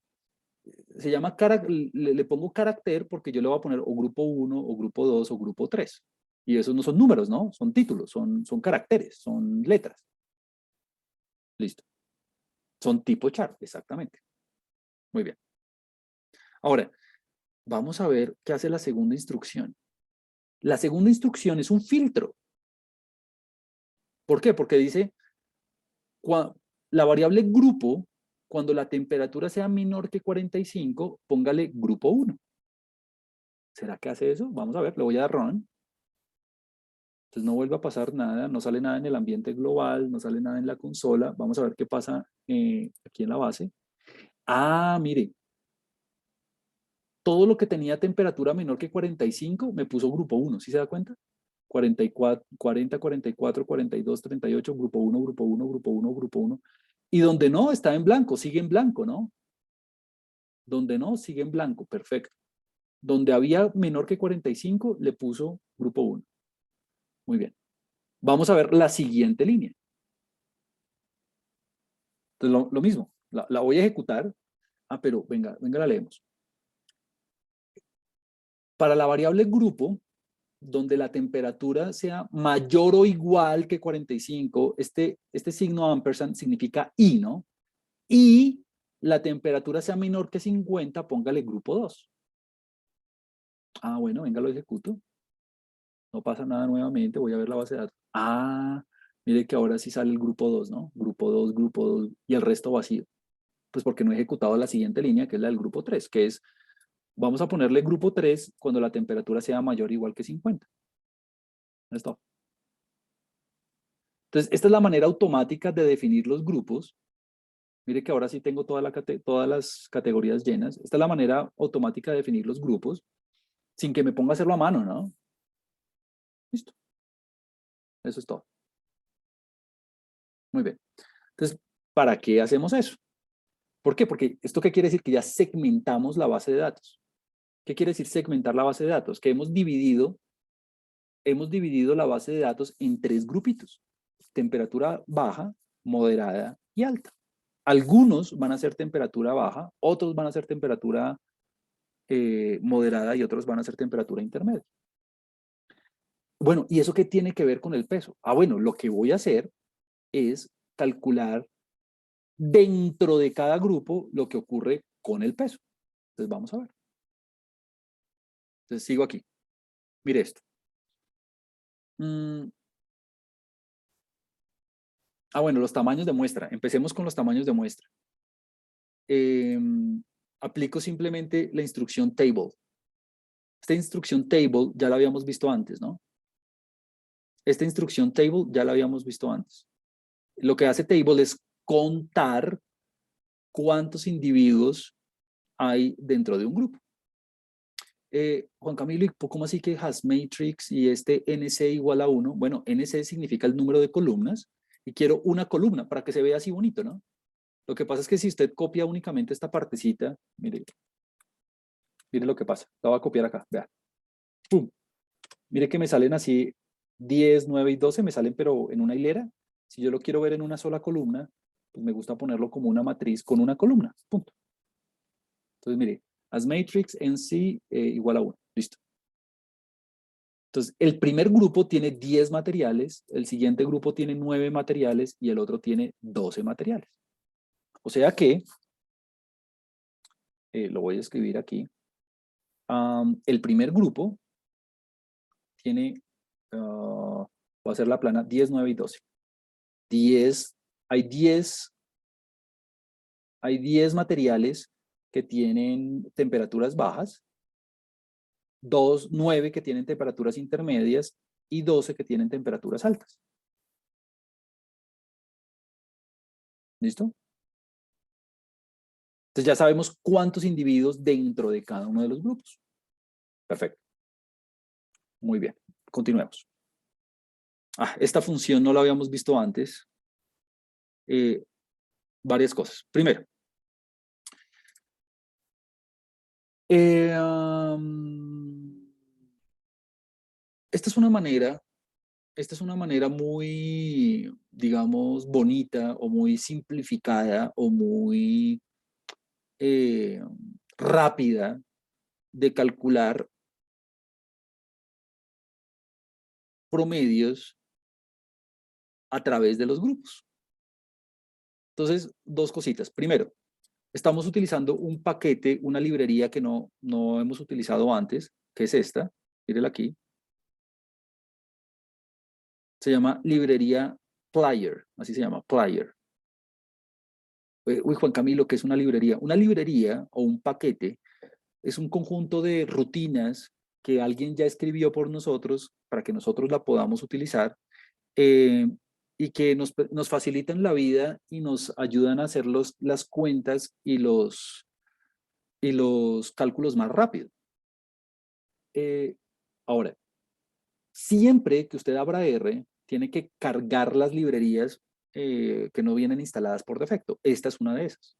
se llama, le pongo carácter porque yo le voy a poner o grupo 1, o grupo 2, o grupo 3. Y esos no son números, ¿no? Son títulos, son caracteres, son letras. Listo. Son tipo char, exactamente. Muy bien. Ahora, vamos a ver qué hace la segunda instrucción. La segunda instrucción es un filtro. ¿Por qué? Porque dice, la variable grupo, cuando la temperatura sea menor que 45, póngale grupo 1. ¿Será que hace eso? Vamos a ver, le voy a dar run. Entonces no vuelve a pasar nada, no sale nada en el ambiente global, no sale nada en la consola. Vamos a ver qué pasa aquí en la base. Ah, mire, todo lo que tenía temperatura menor que 45 me puso grupo 1, ¿sí se da cuenta? 44, 40, 44, 42, 38, grupo 1, grupo 1, grupo 1, grupo 1. Y donde no, está en blanco, sigue en blanco, ¿no? Donde no, sigue en blanco, perfecto. Donde había menor que 45, le puso grupo 1. Muy bien. Vamos a ver la siguiente línea. Entonces, lo mismo, la voy a ejecutar. Ah, pero venga, la leemos. Para la variable grupo, donde la temperatura sea mayor o igual que 45, este signo ampersand significa y, ¿no? Y la temperatura sea menor que 50, póngale grupo 2. Ah, bueno, venga, lo ejecuto. No pasa nada nuevamente, voy a ver la base de datos. Ah, mire que ahora sí sale el grupo 2, ¿no? Grupo 2 y el resto vacío. Pues porque no he ejecutado la siguiente línea, que es la del grupo 3, que es, vamos a ponerle grupo 3 cuando la temperatura sea mayor o igual que 50. ¿Listo? Entonces, esta es la manera automática de definir los grupos. Mire que ahora sí tengo todas las categorías llenas. Esta es la manera automática de definir los grupos sin que me ponga a hacerlo a mano, ¿no? Listo. Eso es todo. Muy bien. Entonces, ¿para qué hacemos eso? ¿Por qué? Porque esto qué quiere decir que ya segmentamos la base de datos. ¿Qué quiere decir segmentar la base de datos? Que hemos dividido la base de datos en tres grupitos. Temperatura baja, moderada y alta. Algunos van a ser temperatura baja, otros van a ser temperatura moderada y otros van a ser temperatura intermedia. Bueno, ¿y eso qué tiene que ver con el peso? Bueno, lo que voy a hacer es calcular dentro de cada grupo lo que ocurre con el peso. Entonces vamos a ver. Entonces sigo aquí. Mire esto. Bueno, los tamaños de muestra. Empecemos con los tamaños de muestra. Aplico simplemente la instrucción table. Esta instrucción table ya la habíamos visto antes, ¿no? Esta instrucción table ya la habíamos visto antes. Lo que hace table es contar cuántos individuos hay dentro de un grupo. Juan Camilo, ¿y cómo así que has matrix y este NC igual a 1? Bueno, NC significa el número de columnas y quiero una columna para que se vea así bonito, ¿no? Lo que pasa es que si usted copia únicamente esta partecita, mire, mire lo que pasa. La voy a copiar acá, vea. ¡Pum! Mire que me salen así 10, 9 y 12, me salen pero en una hilera. Si yo lo quiero ver en una sola columna, pues me gusta ponerlo como una matriz con una columna, punto. Entonces, mire, as matrix NC igual a 1, listo. Entonces, el primer grupo tiene 10 materiales, el siguiente grupo tiene 9 materiales y el otro tiene 12 materiales. O sea que, lo voy a escribir aquí, el primer grupo tiene, voy a hacer la plana 10, 9 y 12. 10, hay 10 materiales que tienen temperaturas bajas, 9 que tienen temperaturas intermedias y 12 que tienen temperaturas altas. ¿Listo? Entonces ya sabemos cuántos individuos dentro de cada uno de los grupos. Perfecto. Muy bien. Continuemos. Esta función no la habíamos visto antes. Varias cosas. Primero, esta es una manera muy, digamos, bonita o muy simplificada o muy rápida de calcular promedios a través de los grupos. Entonces, dos cositas. Primero, estamos utilizando un paquete, una librería que no hemos utilizado antes, que es esta. Mírela aquí. Se llama librería Plier, así se llama, Plier. Uy, Juan Camilo, ¿qué es una librería? Una librería o un paquete es un conjunto de rutinas que alguien ya escribió por nosotros para que nosotros la podamos utilizar y que nos facilitan la vida y nos ayudan a hacer las cuentas y los cálculos más rápido. Ahora, siempre que usted abra R, tiene que cargar las librerías que no vienen instaladas por defecto. Esta es una de esas.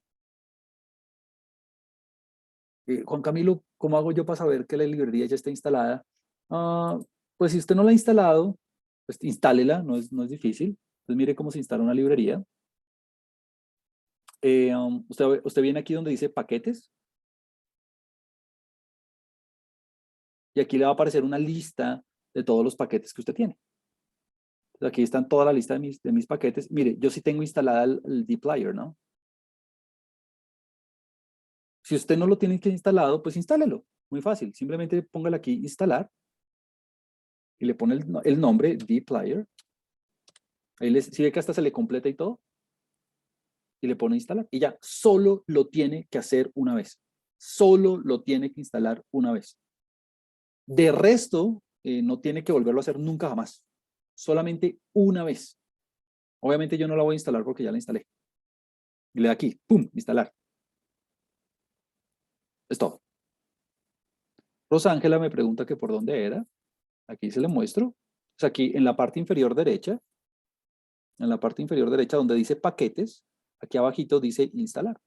Juan Camilo, ¿cómo hago yo para saber que la librería ya está instalada? Pues si usted no la ha instalado, pues instálela, no es difícil. Entonces mire cómo se instala una librería. Usted viene aquí donde dice paquetes. Y aquí le va a aparecer una lista de todos los paquetes que usted tiene. Entonces aquí están toda la lista de mis paquetes. Mire, yo sí tengo instalada el dplyr, ¿no? Si usted no lo tiene que instalado, pues instálelo. Muy fácil. Simplemente póngale aquí instalar y le pone el nombre dplyr. Ahí si ve que hasta se le completa y todo. Y le pone instalar. Y ya, solo lo tiene que hacer una vez. Solo lo tiene que instalar una vez. De resto, no tiene que volverlo a hacer nunca jamás. Solamente una vez. Obviamente yo no la voy a instalar porque ya la instalé. Y le da aquí, ¡pum!, instalar. Es todo. Rosángela me pregunta que por dónde era. Aquí se le muestro. Pues aquí en la parte inferior derecha, donde dice paquetes, aquí abajito dice instalar.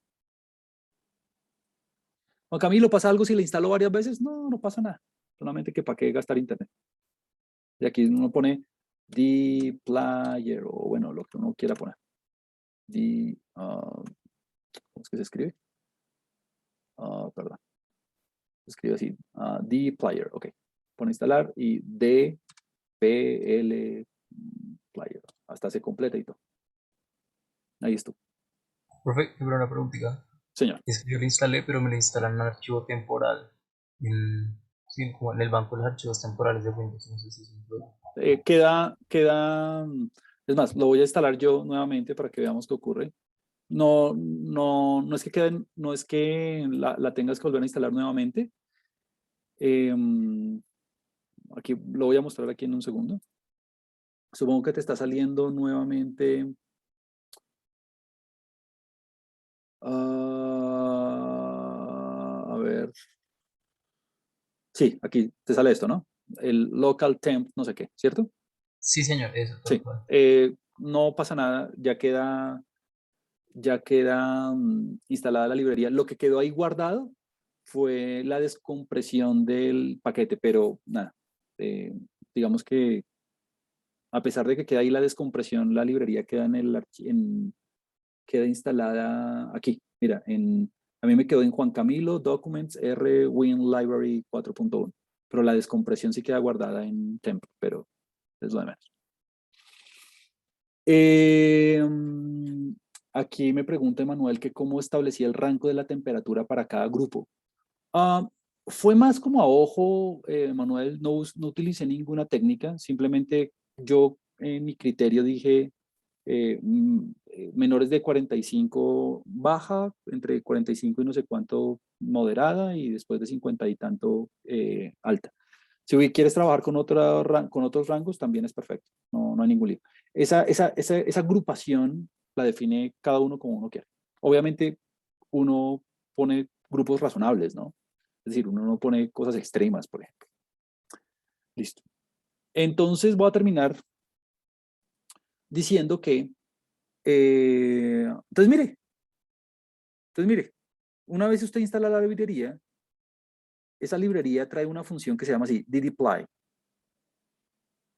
Juan Camilo, ¿pasa algo si le instalo varias veces? No, no pasa nada. Solamente que para qué gastar internet. Y aquí uno pone dplyr o bueno, lo que uno quiera poner. ¿Cómo es que se escribe? Perdón. Se escribe así. Dplyr, ok. Pone instalar y dpl player. Hasta se completa y todo. Ahí está. Profe, pero una preguntita. Señor. Es que yo lo instalé, pero me lo instalan en un archivo temporal. Sí, como en el banco de los archivos temporales de Windows. No sé si es un problema. Es más, lo voy a instalar yo nuevamente para que veamos qué ocurre. No es que no es que la tengas que volver a instalar nuevamente. Aquí lo voy a mostrar aquí en un segundo. Supongo que te está saliendo nuevamente A ver. Sí, aquí te sale esto, ¿no? El local temp, no sé qué, ¿cierto? Sí, señor, eso, tal Sí. cual. No pasa nada, ya queda instalada la librería. Lo que quedó ahí guardado fue la descompresión del paquete, pero nada, digamos que a pesar de que queda ahí la descompresión, la librería queda queda instalada aquí. Mira, a mí me quedó en Juan Camilo, Documents, R, Win Library 4.1, pero la descompresión sí queda guardada en temp, pero es lo de menos. Aquí me pregunta Emanuel que cómo establecía el rango de la temperatura para cada grupo. Fue más como a ojo, Manuel, no utilicé ninguna técnica, simplemente yo en mi criterio dije menores de 45 baja, entre 45 y no sé cuánto moderada y después de 50 y tanto alta. Si quieres trabajar con otros rangos, también es perfecto, no hay ningún lío. Esa agrupación la define cada uno como uno quiere. Obviamente uno pone grupos razonables, ¿no? Es decir, uno no pone cosas extremas, por ejemplo. Listo. Entonces voy a terminar diciendo que, entonces mire, una vez usted instala la librería, esa librería trae una función que se llama así, ddply.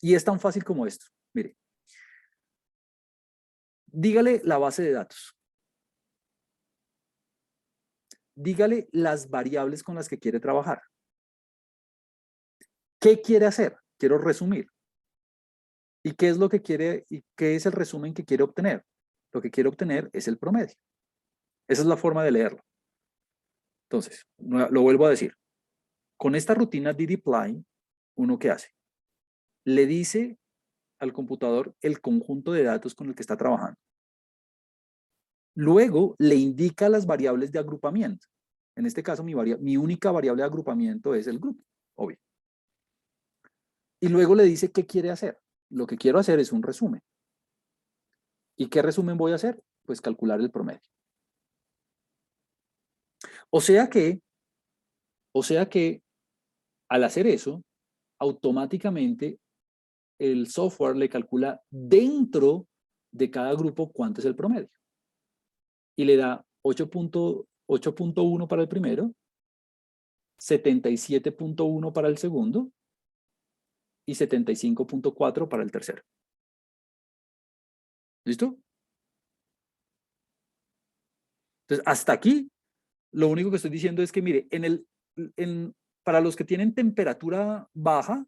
Y es tan fácil como esto. Mire, dígale la base de datos. Dígale las variables con las que quiere trabajar. ¿Qué quiere hacer? Quiero resumir. ¿Y qué es lo que quiere y qué es el resumen que quiere obtener? Lo que quiere obtener es el promedio. Esa es la forma de leerlo. Entonces, lo vuelvo a decir. Con esta rutina ddply, ¿uno qué hace? Le dice al computador el conjunto de datos con el que está trabajando. Luego le indica las variables de agrupamiento. En este caso, mi única variable de agrupamiento es el grupo, obvio. Y luego le dice qué quiere hacer. Lo que quiero hacer es un resumen. ¿Y qué resumen voy a hacer? Pues calcular el promedio. O sea que al hacer eso, automáticamente el software le calcula dentro de cada grupo cuánto es el promedio. Y le da 8.1 para el primero, 77.1 para el segundo y 75.4 para el tercero. ¿Listo? Entonces, hasta aquí, lo único que estoy diciendo es que, mire, para los que tienen temperatura baja,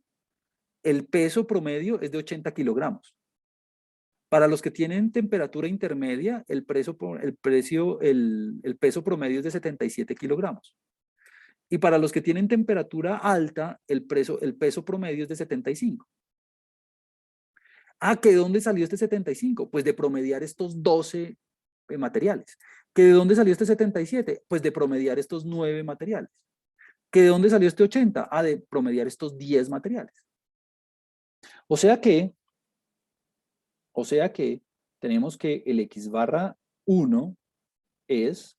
el peso promedio es de 80 kilogramos. Para los que tienen temperatura intermedia, el peso promedio es de 77 kilogramos. Y para los que tienen temperatura alta, el peso promedio es de 75. ¿Que de dónde salió este 75? Pues de promediar estos 12 materiales. ¿Que de dónde salió este 77? Pues de promediar estos 9 materiales. ¿Que de dónde salió este 80? De promediar estos 10 materiales. O sea que tenemos que el X barra 1 es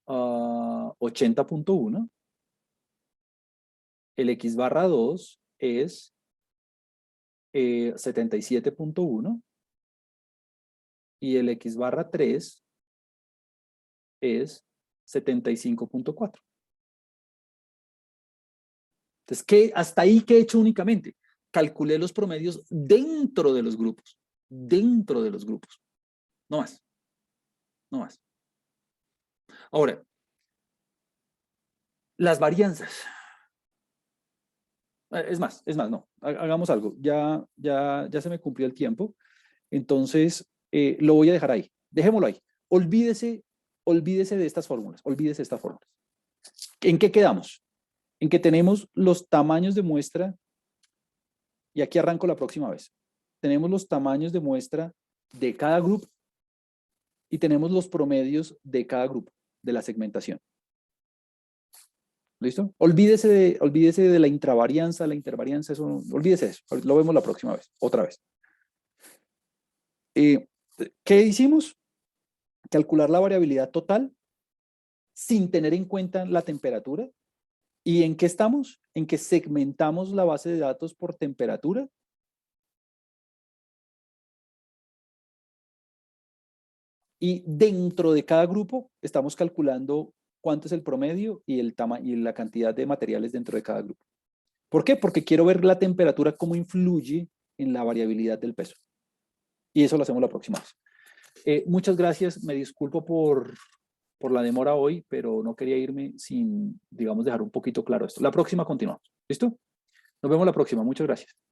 80.1, el X barra 2 es 77.1 y el X barra 3 es 75.4. Entonces, hasta ahí, ¿qué he hecho únicamente? Calculé los promedios dentro de los grupos. Dentro de los grupos. No más. No más. Ahora, las varianzas. Es más, no. Hagamos algo. Ya se me cumplió el tiempo. Entonces, lo voy a dejar ahí. Dejémoslo ahí. Olvídese de estas fórmulas. Olvídese de estas fórmulas. ¿En qué quedamos? En que tenemos los tamaños de muestra, y aquí arranco la próxima vez. Tenemos los tamaños de muestra de cada grupo y tenemos los promedios de cada grupo de la segmentación. ¿Listo? Olvídese de la intravarianza, la intervarianza, eso, olvídese de eso. Lo vemos la próxima vez, otra vez. ¿Qué hicimos? calcular la variabilidad total sin tener en cuenta la temperatura. ¿Y en qué estamos? En que segmentamos la base de datos por temperatura. Y dentro de cada grupo estamos calculando cuánto es el promedio y y la cantidad de materiales dentro de cada grupo. ¿Por qué? Porque quiero ver la temperatura cómo influye en la variabilidad del peso. Y eso lo hacemos la próxima vez. Muchas gracias. Me disculpo por la demora hoy, pero no quería irme sin, digamos, dejar un poquito claro esto. La próxima continuamos. ¿Listo? Nos vemos la próxima. Muchas gracias.